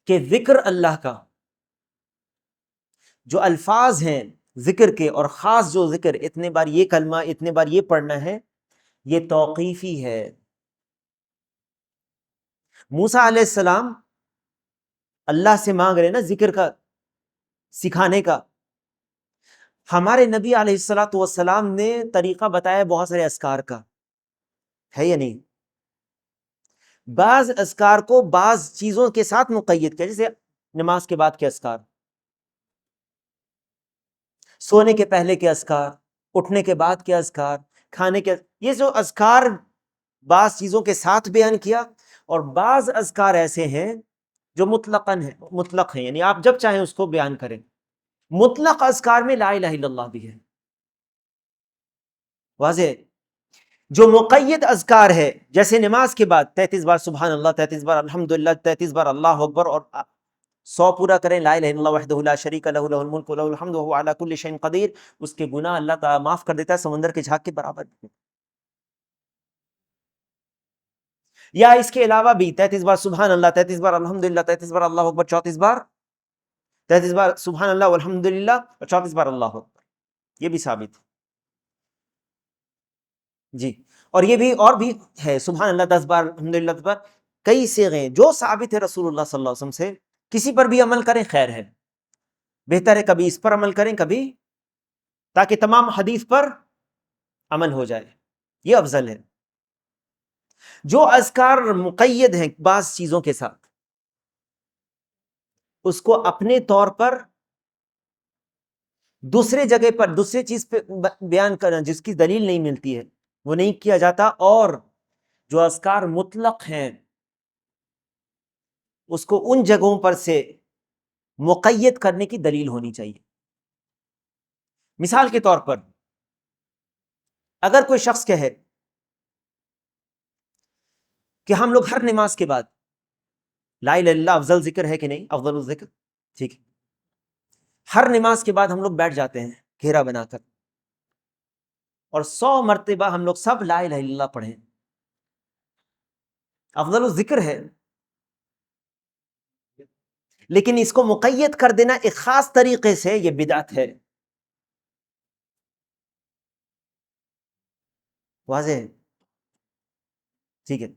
کہ ذکر اللہ کا جو الفاظ ہیں ذکر کے، اور خاص جو ذکر، اتنے بار یہ کلمہ، اتنے بار یہ پڑھنا ہے، یہ توقیفی ہے. موسیٰ علیہ السلام اللہ سے مانگ رہے نا ذکر کا سکھانے کا. ہمارے نبی علیہ السلام نے طریقہ بتایا بہت سارے اذکار کا، ہے یا نہیں؟ بعض اذکار کو بعض چیزوں کے ساتھ مقید کیا، جیسے نماز کے بعد کے اذکار، سونے کے پہلے کے اذکار، اٹھنے کے بعد کے اذکار، کھانے کے، یہ جو اذکار بعض چیزوں کے ساتھ بیان کیا. اور بعض اذکار ایسے ہیں جو مطلق ہیں، یعنی آپ جب چاہیں اس کو بیان کریں. مطلق اذکار میں لا الہ الا اللہ بھی ہے، واضح ہے. جو مقید اذکار ہے جیسے نماز کے بعد 33 بار سبحان اللہ، 33 بار الحمدللہ، 33 بار اللہ اکبر، اور 100 پورا کریں لا الہ الا اللہ وحدہ لا شریک لہ لہ الملک ولہ الحمد وہو علی کل شیء قدیر، اس کے گناہ اللہ تعالیٰ معاف کر دیتا ہے سمندر کے جھاگ کے برابر. یا اس کے علاوہ بھی 33 بار سبحان اللہ، 33 بار الحمدللہ، 33 بار اللہ اکبر، 34 بار، 33 بار سبحان اللہ والحمدللہ اور 34 بار اللہ اکبر، یہ بھی ثابت ہے. جی، اور یہ بھی اور بھی ہے، سبحان اللہ 10 بار، الحمدللہ 10 بار، کئی صیغے ہیں جو ثابت ہے رسول اللہ صلی اللہ علیہ وسلم سے. کسی پر بھی عمل کریں خیر ہے، بہتر ہے کبھی اس پر عمل کریں کبھی، تاکہ تمام حدیث پر عمل ہو جائے، یہ افضل ہے. جو اذکار مقید ہیں بعض چیزوں کے ساتھ، اس کو اپنے طور پر دوسرے جگہ پر دوسرے چیز پہ بیان کرنا جس کی دلیل نہیں ملتی ہے وہ نہیں کیا جاتا. اور جو اذکار مطلق ہیں اس کو ان جگہوں پر سے مقید کرنے کی دلیل ہونی چاہیے. مثال کے طور پر اگر کوئی شخص کہے کہ ہم لوگ ہر نماز کے بعد لا الہ الا اللہ افضل ذکر ہے کہ نہیں، افضل الذکر، ٹھیک ہے، ہر نماز کے بعد ہم لوگ بیٹھ جاتے ہیں گھیرا بنا کر اور 100 مرتبہ ہم لوگ سب لا الہ الا اللہ پڑھیں، افضل الذکر ہے. لیکن اس کو مقید کر دینا ایک خاص طریقے سے یہ بدعت ہے، واضح ہے، ٹھیک ہے.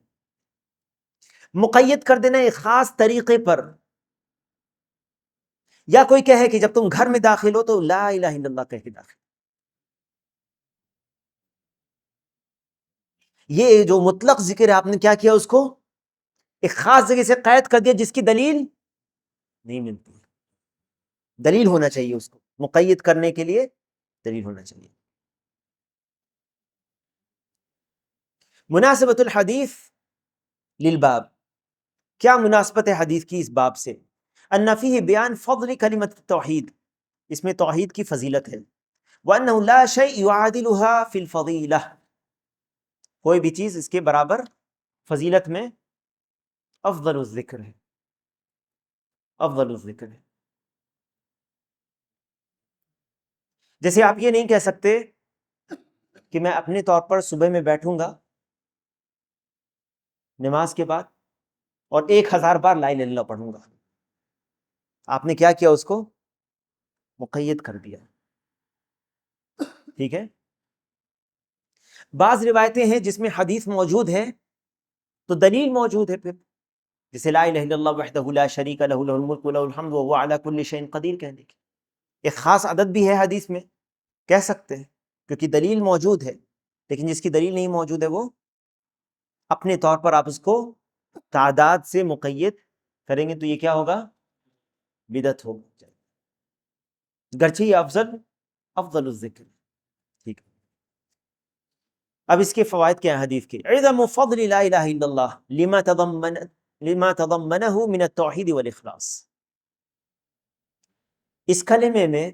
مقید کر دینا ایک خاص طریقے پر، یا کوئی کہے کہ جب تم گھر میں داخل ہو تو لا الہ الا اللہ کہہ کے داخل، یہ جو مطلق ذکر ہے آپ نے کیا کیا، اس کو ایک خاص جگہ سے قید کر دیا جس کی دلیل نہیں ملتی. دلیل ہونا چاہیے، اس کو مقید کرنے کے لیے دلیل ہونا چاہیے. مناسبت الحدیث للباب، کیا مناسبت ہے حدیث کی اس باب سے؟ ان فیہ بیان فضل کلمۃ التوحید، اس میں توحید کی فضیلت ہے. وانہ لا شیء یعادلها فی الفضیلہ، کوئی بھی چیز اس کے برابر فضیلت میں افضل الذکر ہے، افضل الذکر ہے. جیسے آپ یہ نہیں کہہ سکتے کہ میں اپنے طور پر صبح میں بیٹھوں گا نماز کے بعد اور 1000 بار لا الہ الا اللہ پڑھوں گا. آپ نے کیا کیا؟ اس کو مقید کر دیا. ٹھیک ہے. بعض روایتیں ہیں جس میں حدیث موجود ہے تو دلیل موجود ہے پھر، جسے لا الہ الا اللہ وحدہ لا شریک لہ لہ الملک ولہ الحمد وہو علی کل شیء قدیر کہنے کی ایک خاص عدد بھی ہے حدیث میں، کہہ سکتے ہیں کیونکہ دلیل موجود ہے. لیکن جس کی دلیل نہیں موجود ہے وہ اپنے طور پر آپ اس کو تعداد سے مقید کریں گے تو یہ کیا ہوگا؟ بدعت ہوگا، گرچہ یہ افضل الذکر. ٹھیک ہے. اب اس کے فوائد کیا ہیں حدیث کے؟ عظم فضل لا الہ الا اللہ لما تضمنہ من التوحید والاخلاص. اس کلمے میں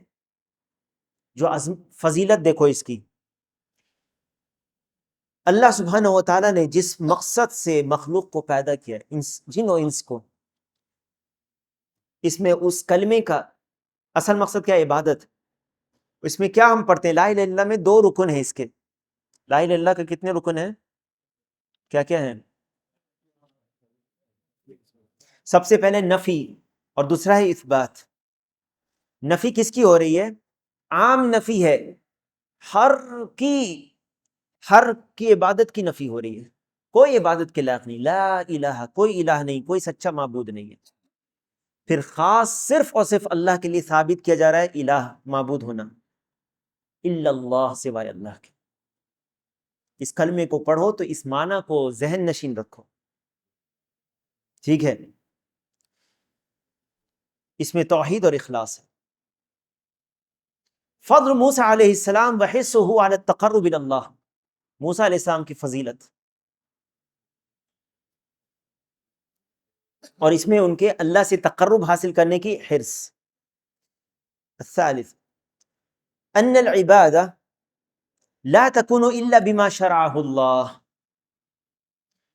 جو فضیلت دیکھو اس کی، اللہ سبحانہ و تعالیٰ نے جس مقصد سے مخلوق کو پیدا کیا جن و انس کو، اس میں اس کلمے کا اصل مقصد کیا؟ عبادت. اس میں کیا ہم پڑھتے ہیں؟ لا الہ الا اللہ میں 2 رکن ہیں اس کے. لا الہ الا اللہ کے کتنے رکن ہیں؟ کیا کیا ہیں؟ سب سے پہلے نفی اور دوسرا ہے اثبات. نفی کس کی ہو رہی ہے؟ عام نفی ہے، ہر کی عبادت کی نفی ہو رہی ہے. کوئی عبادت کے لائق نہیں، لا الہ، کوئی الہ نہیں، کوئی سچا معبود نہیں ہے. پھر خاص صرف اور صرف اللہ کے لیے ثابت کیا جا رہا ہے الہ، معبود ہونا، الا اللہ، سوائے اللہ کے. اس کلمے کو پڑھو تو اس معنی کو ذہن نشین رکھو. ٹھیک ہے. اس میں توحید اور اخلاص ہے. فضل موسیٰ علیہ السلام وحثہ علی التقرب الی اللہ. موسیٰ علیہ السلام کی فضیلت اور اس میں ان کے اللہ سے تقرب حاصل کرنے کی حرص. الثالث ان العبادہ لا تكون الا بما شرعه الله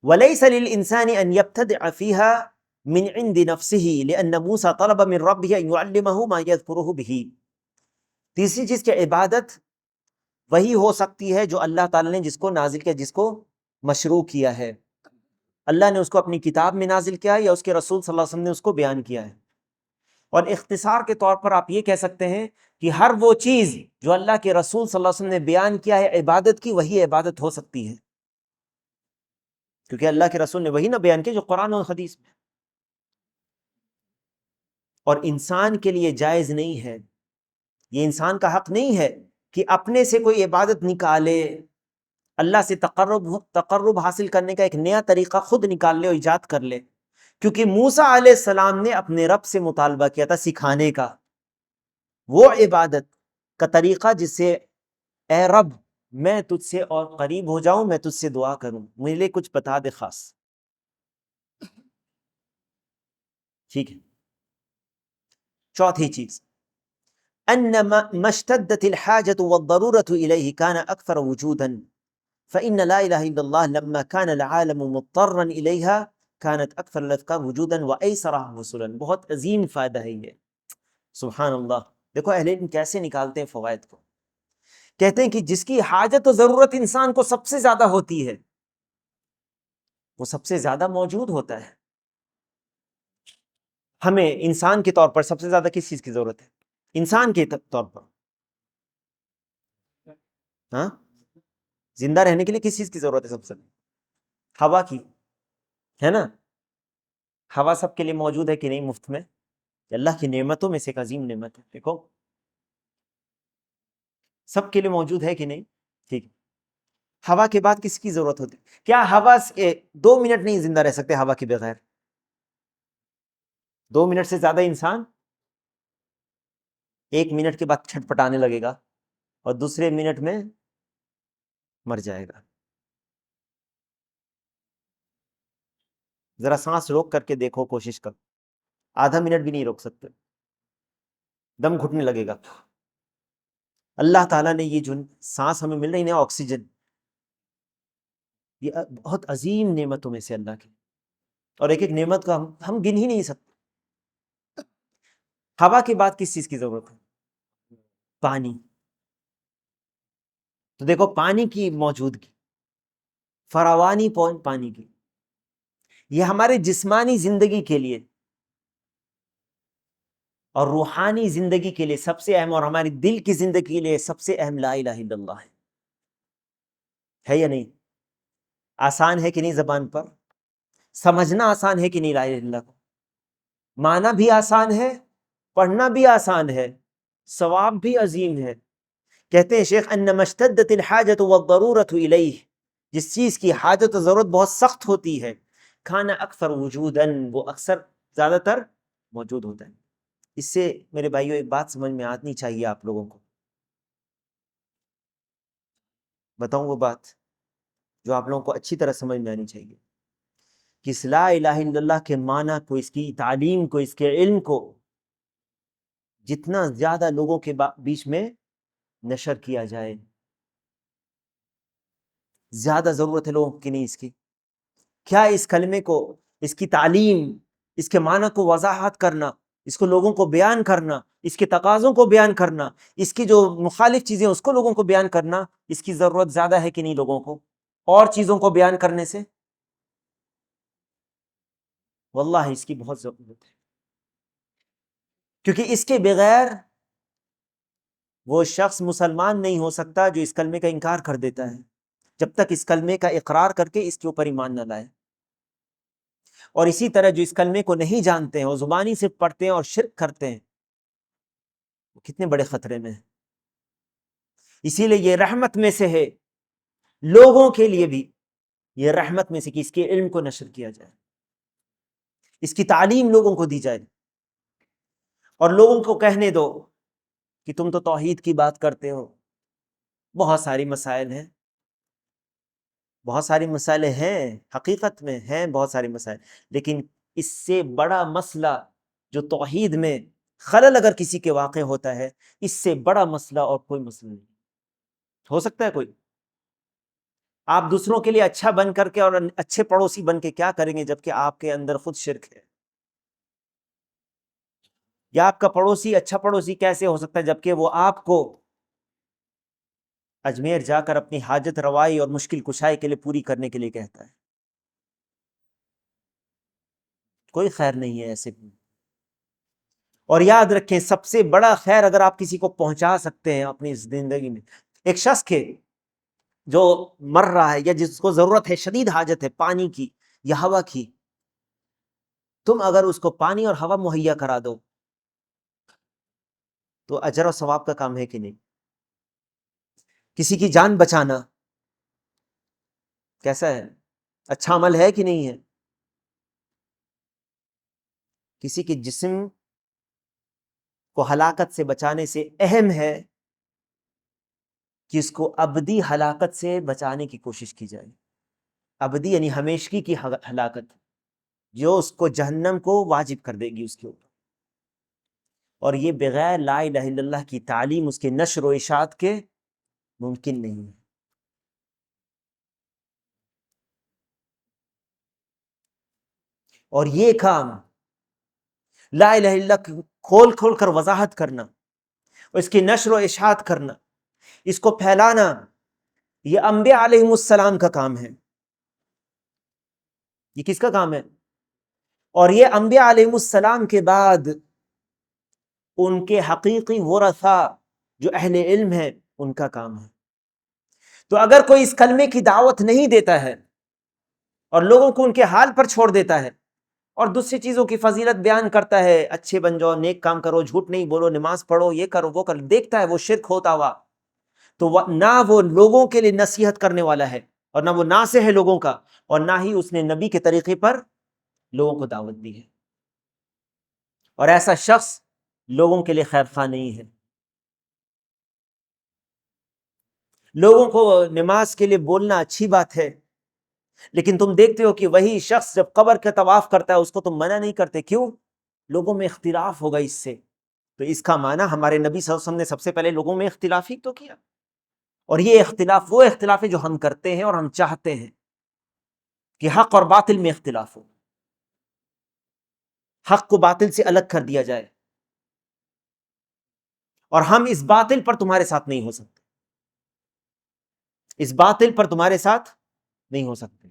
وليس للانسان ان يبتدع فيها من عند نفسه لان موسى طلب من ربه ان يعلمه ما يذكره به. تیسری چیز کہ عبادت وہی ہو سکتی ہے جو اللہ تعالیٰ نے جس کو نازل کیا، جس کو مشروع کیا ہے. اللہ نے اس کو اپنی کتاب میں نازل کیا ہے یا اس کے رسول صلی اللہ علیہ وسلم نے اس کو بیان کیا ہے. اور اختصار کے طور پر آپ یہ کہہ سکتے ہیں کہ ہر وہ چیز جو اللہ کے رسول صلی اللہ علیہ وسلم نے بیان کیا ہے عبادت کی، وہی عبادت ہو سکتی ہے، کیونکہ اللہ کے رسول نے وہی نہ بیان کیا جو قرآن اور حدیث میں. اور انسان کے لیے جائز نہیں ہے، یہ انسان کا حق نہیں ہے کہ اپنے سے کوئی عبادت نکالے، اللہ سے تقرب حاصل کرنے کا ایک نیا طریقہ خود نکال لے اور ایجاد کر لے. کیونکہ موسیٰ علیہ السلام نے اپنے رب سے مطالبہ کیا تھا سکھانے کا وہ عبادت کا طریقہ جس سے اے رب میں تجھ سے اور قریب ہو جاؤں، میں تجھ سے دعا کروں، میرے لیے کچھ بتا دے خاص. ٹھیک ہے. چوتھی چیز ان ما اشتدت الحاجة والضرورة إليه كان أكثر وجودا فإن لا إله إلا الله لما كان العالم مضطرا إليها كانت أكثر الأذكار وجودا وأيسرها وصولا. بہت عظیم فائدہ ہے یہ، سبحان اللہ. دیکھو اہل علم کیسے نکالتے ہیں فوائد کو. کہتے ہیں کہ جس کی حاجت و ضرورت انسان کو سب سے زیادہ ہوتی ہے وہ سب سے زیادہ موجود ہوتا ہے. ہمیں انسان کے طور پر سب سے زیادہ کس چیز کی ضرورت ہے؟ انسان کے طور پر ہاں زندہ رہنے کے لیے کس چیز کی ضرورت ہے؟ سب سے ہوا کی، ہے نا. ہوا سب کے لیے موجود ہے کہ نہیں مفت میں؟ اللہ کی نعمتوں میں سے ایک عظیم نعمت ہے. دیکھو سب کے لیے موجود ہے کہ نہیں؟ ٹھیک. ہوا کے بعد کس کی ضرورت ہوتی ہے؟ کیا ہوا سے 2 منٹ نہیں زندہ رہ سکتے ہوا کے بغیر؟ 2 منٹ سے زیادہ انسان 1 منٹ کے بعد چھٹ پٹانے لگے گا اور دوسرے منٹ میں مر جائے گا. ذرا سانس روک کر کے دیکھو، کوشش کر، آدھا منٹ بھی نہیں روک سکتے، دم گھٹنے لگے گا. اللہ تعالیٰ نے یہ جو سانس ہمیں مل رہی ہے آکسیجن، یہ بہت عظیم نعمتوں میں سے اللہ کی، اور ایک ایک نعمت کا ہم گن ہی نہیں سکتے. ہوا کے بعد کس چیز کی ضرورت ہے؟ پانی. تو دیکھو پانی کی موجودگی، فراوانی پانی کی، یہ ہمارے جسمانی زندگی کے لیے اور روحانی زندگی کے لیے سب سے اہم، اور ہماری دل کی زندگی کے لیے سب سے اہم لا الہ الا اللہ ہے یا نہیں؟ آسان ہے کہ نہیں زبان پر؟ سمجھنا آسان ہے کہ نہیں لا الہ الا اللہ کو؟ معنی بھی آسان ہے، پڑھنا بھی آسان ہے، ثواب بھی عظیم ہے۔ کہتے ہیں شیخ انما اشتدت الحاجت والضرورت الیہ، جس چیز کی حاجت و ضرورت بہت سخت ہوتی ہے، کھانا اکثر وجوداً، وہ اکثر زیادہ تر موجود ہوتا ہے۔ اس سے میرے بھائیوں ایک بات سمجھ میں آنی چاہیے آپ لوگوں کو، بتاؤں وہ بات جو آپ لوگوں کو اچھی طرح سمجھ میں آنی چاہیے، کہ اس لا الہ الا اللہ کے معنی کو، اس کی تعلیم کو، اس کے علم کو جتنا زیادہ لوگوں کے بیچ میں نشر کیا جائے، زیادہ ضرورت ہے لوگوں کی نہیں اس کی۔ کیا اس کلمے کو، اس کی تعلیم، اس کے معنی کو وضاحت کرنا، اس کو لوگوں کو بیان کرنا، اس کے تقاضوں کو بیان کرنا، اس کی جو مخالف چیزیں اس کو لوگوں کو بیان کرنا، اس کی ضرورت زیادہ ہے کہ نہیں لوگوں کو اور چیزوں کو بیان کرنے سے؟ واللہ اس کی بہت ضرورت ہے، کیونکہ اس کے بغیر وہ شخص مسلمان نہیں ہو سکتا جو اس کلمے کا انکار کر دیتا ہے، جب تک اس کلمے کا اقرار کر کے اس کے اوپر ایمان نہ لائے۔ اور اسی طرح جو اس کلمے کو نہیں جانتے ہیں، وہ زبانی سے پڑھتے ہیں اور شرک کرتے ہیں، وہ کتنے بڑے خطرے میں ہیں۔ اسی لیے یہ رحمت میں سے ہے لوگوں کے لیے بھی، یہ رحمت میں سے کہ اس کے علم کو نشر کیا جائے، اس کی تعلیم لوگوں کو دی جائے، اور لوگوں کو کہنے دو کہ تم تو توحید کی بات کرتے ہو، بہت ساری مسائل ہیں، بہت ساری مسائل ہیں، حقیقت میں ہیں بہت ساری مسائل، لیکن اس سے بڑا مسئلہ جو توحید میں خلل اگر کسی کے واقع ہوتا ہے، اس سے بڑا مسئلہ اور کوئی مسئلہ نہیں ہو سکتا ہے کوئی۔ آپ دوسروں کے لیے اچھا بن کر کے اور اچھے پڑوسی بن کے کیا کریں گے جبکہ آپ کے اندر خود شرک ہے؟ یا آپ کا پڑوسی اچھا پڑوسی کیسے ہو سکتا ہے جبکہ وہ آپ کو اجمیر جا کر اپنی حاجت روائی اور مشکل کشائی کے لیے پوری کرنے کے لیے کہتا ہے؟ کوئی خیر نہیں ہے ایسے بھی۔ اور یاد رکھیں سب سے بڑا خیر اگر آپ کسی کو پہنچا سکتے ہیں اپنی زندگی میں، ایک شخص کے جو مر رہا ہے یا جس کو ضرورت ہے، شدید حاجت ہے پانی کی یا ہوا کی، تم اگر اس کو پانی اور ہوا مہیا کرا دو تو اجر و ثواب کا کام ہے کہ نہیں؟ کسی کی جان بچانا کیسا ہے؟ اچھا عمل ہے کہ نہیں ہے؟ کسی کے جسم کو ہلاکت سے بچانے سے اہم ہے کہ اس کو ابدی ہلاکت سے بچانے کی کوشش کی جائے۔ ابدی یعنی ہمیشگی کی ہلاکت، جو اس کو جہنم کو واجب کر دے گی اس کے اوپر، اور یہ بغیر لا الہ الا اللہ کی تعلیم، اس کے نشر و اشاعت کے ممکن نہیں ہے۔ اور یہ کام لا الہ الا اللہ کھول کھول کر وضاحت کرنا اور اس کی نشر و اشاعت کرنا، اس کو پھیلانا، یہ انبیاء علیہم السلام کا کام ہے۔ یہ کس کا کام ہے؟ اور یہ انبیاء علیہم السلام کے بعد ان کے حقیقی ورثہ جو اہل علم ہیں ان کا کام ہے۔ تو اگر کوئی اس کلمے کی دعوت نہیں دیتا ہے اور لوگوں کو ان کے حال پر چھوڑ دیتا ہے اور دوسری چیزوں کی فضیلت بیان کرتا ہے، اچھے بن جاؤ، نیک کام کرو، جھوٹ نہیں بولو، نماز پڑھو، یہ کرو وہ کرو، دیکھتا ہے وہ شرک ہوتا ہوا، تو نہ وہ لوگوں کے لیے نصیحت کرنے والا ہے، اور نہ وہ ناصح ہے لوگوں کا، اور نہ ہی اس نے نبی کے طریقے پر لوگوں کو دعوت دی ہے، اور ایسا شخص لوگوں کے لیے خیر خواہ نہیں ہے۔ لوگوں کو نماز کے لیے بولنا اچھی بات ہے، لیکن تم دیکھتے ہو کہ وہی شخص جب قبر کا طواف کرتا ہے اس کو تم منع نہیں کرتے، کیوں؟ لوگوں میں اختلاف ہوگا اس سے، تو اس کا معنی ہمارے نبی صلی اللہ علیہ وسلم نے سب سے پہلے لوگوں میں اختلاف ہی تو کیا، اور یہ اختلاف وہ اختلاف ہے جو ہم کرتے ہیں اور ہم چاہتے ہیں کہ حق اور باطل میں اختلاف ہو، حق کو باطل سے الگ کر دیا جائے، اور ہم اس باطل پر تمہارے ساتھ نہیں ہو سکتے۔ اس باطل پر تمہارے ساتھ نہیں ہو سکتے.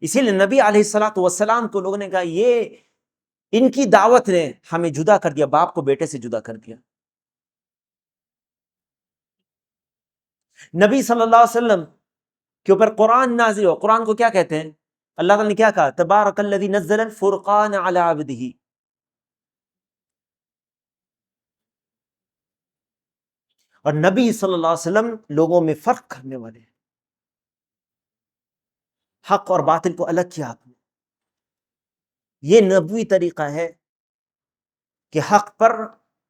اسی لیے نبی علیہ الصلوۃ والسلام کو لوگوں نے کہا یہ ان کی دعوت نے ہمیں جدا کر دیا، باپ کو بیٹے سے جدا کر دیا. نبی صلی اللہ علیہ وسلم کے اوپر قرآن نازل ہو، قرآن کو کیا کہتے ہیں؟ اللہ تعالیٰ نے کیا کہا؟ تبارک الذی نزل الفرقان علی عبدہ. اور نبی صلی اللہ علیہ وسلم لوگوں میں فرق کرنے والے ہیں، حق اور باطل کو الگ کیا آپ نے. یہ نبوی طریقہ ہے کہ حق پر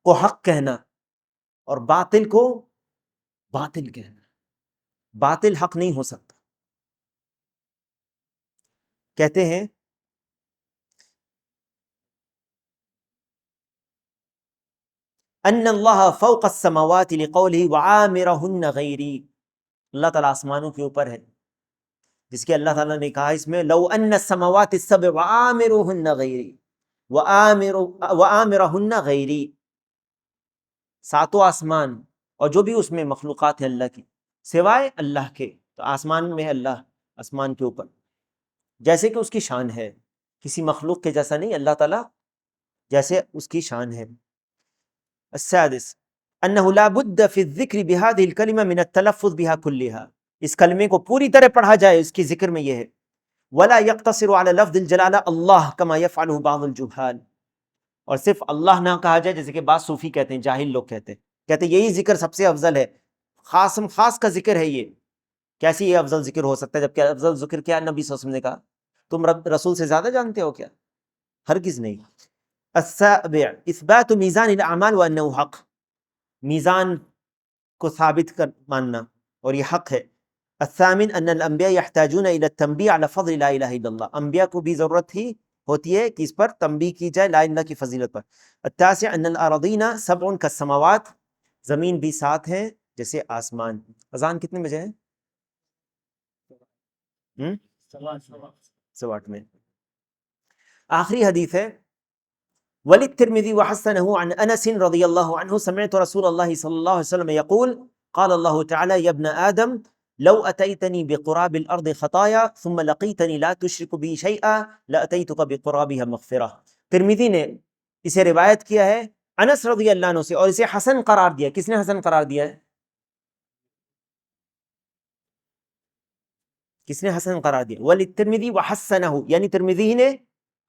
کو حق کہنا اور باطل کو باطل کہنا. باطل حق نہیں ہو سکتا. کہتے ہیں ان اللہ فوق السماوات لقوله وعامرهن غیری. اللہ تعالیٰ آسمانوں کے اوپر ہے، جس کے اللہ تعالیٰ نے کہا اس میں لو ان السماوات السبع وعامرهن غیری وعامرهن غیری. ساتوں آسمان اور جو بھی اس میں مخلوقات ہیں اللہ کی سوائے اللہ کے، تو آسمان میں اللہ آسمان کے اوپر جیسے کہ اس کی شان ہے، کسی مخلوق کے جیسا نہیں، اللہ تعالیٰ جیسے اس کی شان ہے. السادس انہ لا بد فی الذکر بهذه الکلمہ من التلفظ بها كلها. اس کلمے کو پوری طرح پڑھا جائے، اس کی ذکر میں یہ ہے ولا يقتصر على لفظ الجلالہ اللہ كما يفعله بعض الجہال. اور صرف اللہ نہ کہا جائے جیسے کہ بعض صوفی کہتے ہیں، جاہل لوگ کہتے ہیں یہی ذکر سب سے افضل ہے، خاص کا ذکر ہے یہ. کیسی یہ افضل ذکر ہو سکتا ہے جبکہ افضل ذکر کیا نبی صلی اللہ علیہ وسلم نے کہا؟ تم رسول سے زیادہ جانتے ہو کیا؟ ہرگز نہیں. السابع اثبات میزان الاعمال وانه حق. میزان کو ثابت کر ماننا اور یہ حق ہے. الثامن ان الانبیاء يحتاجون الى التنبیہ على فضل لا الہ الا اللہ. انبیاء کو بھی ضرورت ہی ہوتی ہے کہ اس پر تنبیہ کی جائے لا الہ الا اللہ کی فضیلت پر. التاسع ان الارضین سبع كالسماوات. زمین بھی 7 ہیں جیسے آسمان. اذان کتنے بجے ہے؟ 8 میں. آخری حدیث ہے وللترمذی وحسنه عن انس رضی اللہ عنہ سمعت رسول اللہ صلی اللہ علیہ وسلم یقول قال اللہ تعالی یا ابن آدم لو اتیتنی بقراب الارض خطایا ثم لقیتنی لا تشرک بی شیئا لاتیتک بقرابها مغفرہ. ترمذی نے اسے روایت کیا ہے انس رضی اللہ عنہ سے اور اسے حسن قرار دیا. کس نے حسن قرار دیا ہے؟ کس نے حسن قرار دیا؟ وللترمذی وحسنہ، یعنی ترمذی نے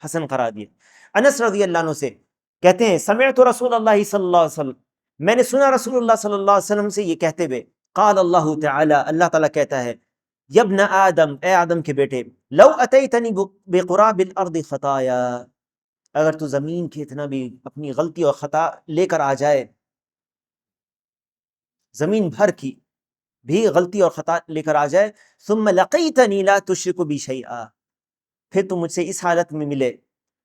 حسن قرار دیا. انس رضی اللہ عنہ سے کہتے ہیں سمعت رسول اللہ صلی اللہ علیہ وسلم، میں نے سنا رسول اللہ صلی اللہ علیہ وسلم سے یہ کہتے ہوئے قال اللہ تعالی، اللہ تعالیٰ کہتا ہے یا ابن آدم، اے آدم کے بیٹے، لو اتیتنی بقراب الارض خطایا، اگر تو زمین کے اتنا بھی اپنی غلطی اور خطا لے کر آ جائے، زمین بھر کی بھی غلطی اور خطا لے کر آ جائے، ثم لقیتنی لا تشرک بی شیئا، پھر تم مجھ سے اس حالت میں ملے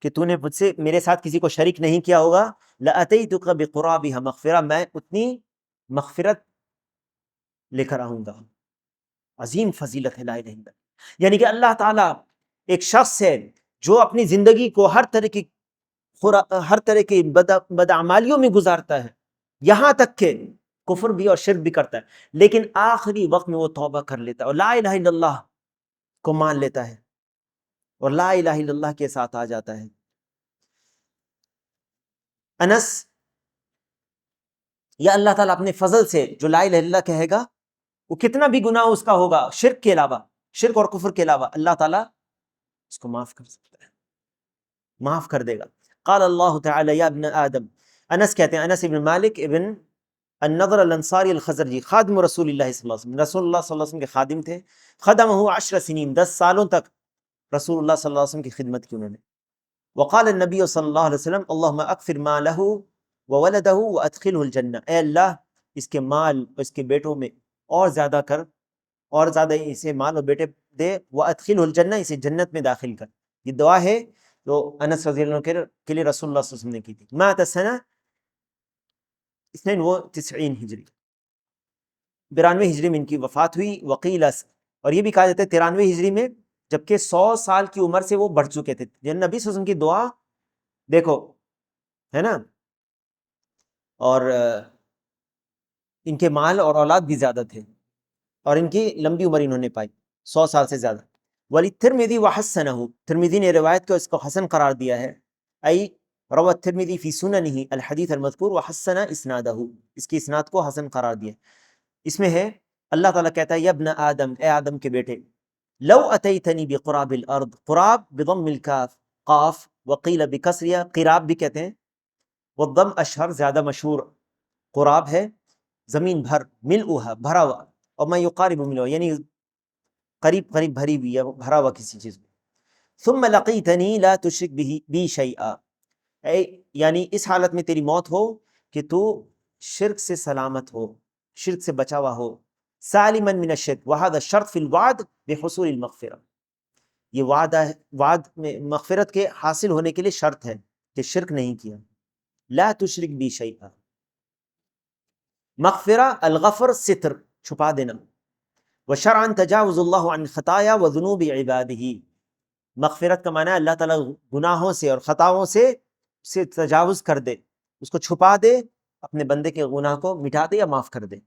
کہ تو نے مجھ سے میرے ساتھ کسی کو شریک نہیں کیا ہوگا، لأتیتک بقرابها مغفرہ، میں اتنی مغفرت لے کر آؤں گا. عظیم فضیلت ہے لا الہ الا اللہ. یعنی کہ اللہ تعالیٰ ایک شخص ہے جو اپنی زندگی کو ہر طرح کی بدعمالیوں میں گزارتا ہے، یہاں تک کہ کفر بھی اور شرک بھی کرتا ہے، لیکن آخری وقت میں وہ توبہ کر لیتا ہے اور لا الہ الا اللہ کو مان لیتا ہے اور لا الہ الا اللہ کے ساتھ آ جاتا ہے. انس، یا اللہ تعالیٰ اپنے فضل سے جو لا الہ الا اللہ کہے گا وہ کتنا بھی گناہ اس کا ہوگا شرک کے علاوہ، شرک اور کفر کے علاوہ، اللہ تعالیٰ اس کو معاف کر سکتا ہے، معاف کر دے گا. قال اللہ تعالی یا ابن آدم، انس کہتے ہیں، انس ابن مالک ابن النضر الانصاری الخزرجی، خادم رسول اللہ صلی اللہ علیہ وسلم، رسول اللہ صلی اللہ علیہ وسلم کے خادم تھے. خدمہ 10 سنین، 10 سالوں تک رسول اللہ صلی اللہ علیہ وسلم کی خدمت کی انہوں نے. وقال النبی صلی اللہ علیہ وسلم اللہم اکفر مالہ وولدہ وادخلہ الجنہ، اے اللہ اس کے مال اور اس کے بیٹوں میں اور زیادہ کر، اور زیادہ اسے مال اور بیٹے دے، وادخلہ الجنہ، اسے جنت میں داخل کر. یہ دعا ہے جو انس رضی اللہ عنہ کے لیے رسول اللہ صلی اللہ علیہ وسلم نے کی تھی. مات سنہ 92 ہجری، 92 ہجری میں ان کی وفات ہوئی. وقیل، اور یہ بھی کہا جاتا ہے 93 ہجری میں، جبکہ 100 سال کی عمر سے وہ بڑھ چکے تھے. یعنی نبی صلی اللہ علیہ وسلم کی دعا دیکھو ہے نا، اور ان کے مال اور اولاد بھی زیادہ تھے. اور ان کی لمبی عمر انہوں نے پائی 100 سال سے زیادہ. وَلِلتِّرْمِذِي وَحَسَّنَهُ، ترمذی نے روایت کو اس کو حسن قرار دیا ہے. ای روى الترمذی فی سننہ الحدیث المذکور وحسن اسنادہ، اس کی اسناد کو حسن قرار دیا. اس میں ہے اللہ تعالیٰ کہتا ہے یا ابن آدم، اے آدم کے بیٹے، لو اتیتنی بقراب الارض، قراب بضم الکاف قاف وقیل بکسریا، قراب بھی کہتے ہیں، والضم اشہر زیادہ مشہور، قراب ہے زمین بھر، ملؤہا بھرا ہوا، اور میں یقارب ملؤ یعنی قریب قریب بھری ہوئی یا بھرا ہوا کسی چیز میں. ثم لقیتنی لا تشرک بی شیئا، یعنی اس حالت میں تیری موت ہو کہ تو شرک سے سلامت ہو، شرک سے بچا ہوا ہو. سالما من الشرک وهذا الشرط فی الوعد بحصول المغفرہ، یہ وعد میں مغفرت کے حاصل ہونے کے لیے شرط ہے کہ شرک نہیں کیا. لا تشرک بی شیئا، مغفرہ الغفر ستر چھپا دینا، وشرعا تجاوز اللہ عن خطایا وذنوب عبادہ، مغفرت کا معنی ہے اللہ تعالیٰ گناہوں سے اور خطاؤں سے تجاوز کر دے، اس کو چھپا دے، اپنے بندے کے گناہ کو مٹا دے یا معاف کر دے.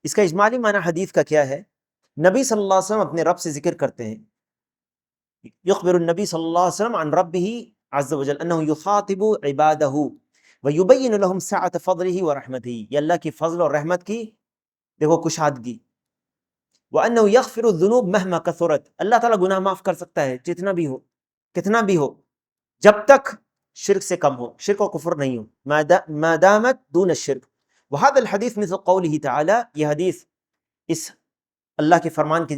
اس کا اجمالی معنی حدیث کا کیا ہے؟ نبی صلی اللہ علیہ وسلم اپنے رب سے ذکر کرتے ہیں، یخبر النبی صلی اللہ علیہ وسلم عن ربہ عز وجل انہ یخاطب عبادہ ویبین لهم سعۃ فضلہ ورحمتہ، یہ اللہ کی فضل اور رحمت کی دیکھو کشادگی. وانہ یغفر الذنوب مہما کثرت، اللہ تعالیٰ گناہ معاف کر سکتا ہے جتنا بھی ہو، کتنا بھی ہو، جب تک شرک سے کم ہو، شرک و کفر نہیں ہو، ما دامت دون الشرک. وهذا الحدیث مثل قوله تعالی، یہ حدیث اس اللہ کے فرمان کی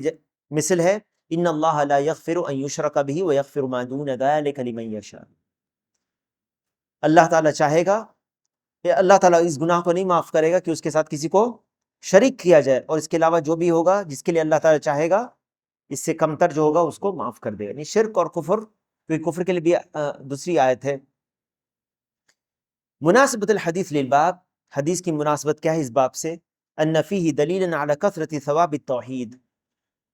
مثل ہے، ان اللہ لا یغفر ان یشرک بہ ویغفر ما دون ذلک لمن یشاء، اللہ تعالیٰ چاہے گا کہ اللہ تعالیٰ اس گناہ کو نہیں معاف کرے گا کہ اس کے ساتھ کسی کو شریک کیا جائے، اور اس کے علاوہ جو بھی ہوگا جس کے لیے اللہ تعالیٰ چاہے گا اس سے کمتر جو ہوگا اس کو معاف کر دے گا. یعنی شرک اور کفر، کیونکہ کفر کے لیے بھی دوسری آیت ہے. مناسبت الحدیث للباب، حدیث کی مناسبت کیا ہے اس باب سے؟ ان فیہ دلیلا علی کثرت ثواب التوحید،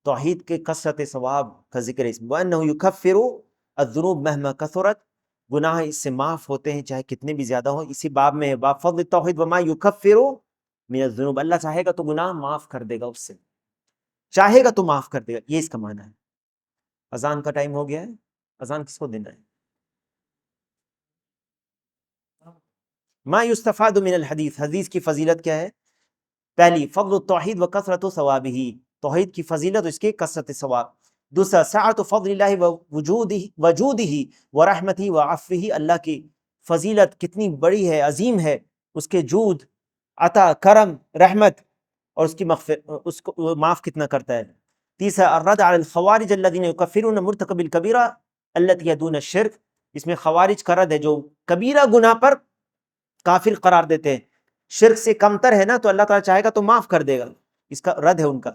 توحید کے کثرت ثواب کا ذکر ہے اس میں. وانہ یکفر الذنوب مہما کثرت، گناہ اس سے معاف ہوتے ہیں چاہے کتنے بھی زیادہ ہوں. اسی باب میں ہے باب فضل التوحید وما یکفر من الذنوب، اللہ چاہے گا تو گناہ معاف کر دے گا، اس سے چاہے گا تو معاف کر دے گا، یہ اس کا معنی ہے. اذان کا ٹائم ہو گیا ہے، اذان کس کو دینا ہے؟ ما یستفاد من الحدیث، حدیث کی فضیلت کیا ہے؟ پہلی فضل التوحید و کثرت ثوابہ، توحید کی فضیلت اس کے کثرت ثواب. دوسرا سعۃ فضل اللہ وجودہ ورحمتہ وعفوہ، اللہ کی فضیلت کتنی بڑی ہے، عظیم ہے، اس کے جود، عطا، کرم، رحمت، اور اس کی اس کو معاف کتنا کرتا ہے. تیسرا الرد علی الخوارج الذین یکفرون مرتکب الکبیرہ التی دون الشرک، اس میں خوارج کا رد ہے جو کبیرہ گناہ پر کافر قرار دیتے ہیں، شرک سے کمتر ہے نا تو اللہ تعالیٰ چاہے گا تو معاف کر دے گا، اس کا رد ہے ان کا.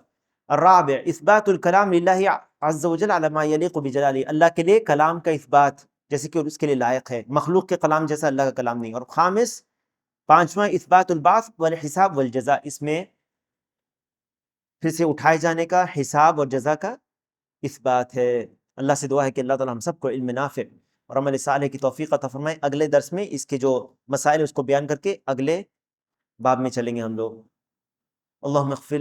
الرابع اثبات الکلام للہ عز وجل علی ما یلیق بجلالہ، اللہ کے لیے کلام کا اثبات جیسے کہ اس کے لیے لائق ہے، مخلوق کے کلام جیسا اللہ کا کلام نہیں. اور خامس پانچواں اثبات البعث والحساب والجزاء، اس میں پھر سے اٹھائے جانے کا، حساب اور جزا کا اثبات ہے. اللہ سے دعا ہے کہ اللہ تعالیٰ ہم سب کو علم نافع اور عمل صالح کی توفیق عطا فرمائے. اگلے درس میں اس کے جو مسائل اس کو بیان کر کے اگلے باب میں چلیں گے ہم لوگ. اللہم اغفر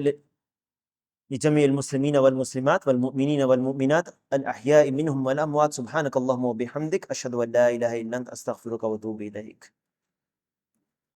لجمیع المسلمین والمسلمات والمؤمنین والمؤمنات الاحیاء منہم والاموات، سبحانک اللہم وبحمدک، اشہد ان لا الہ الا انت، استغفرک واتوب الیک.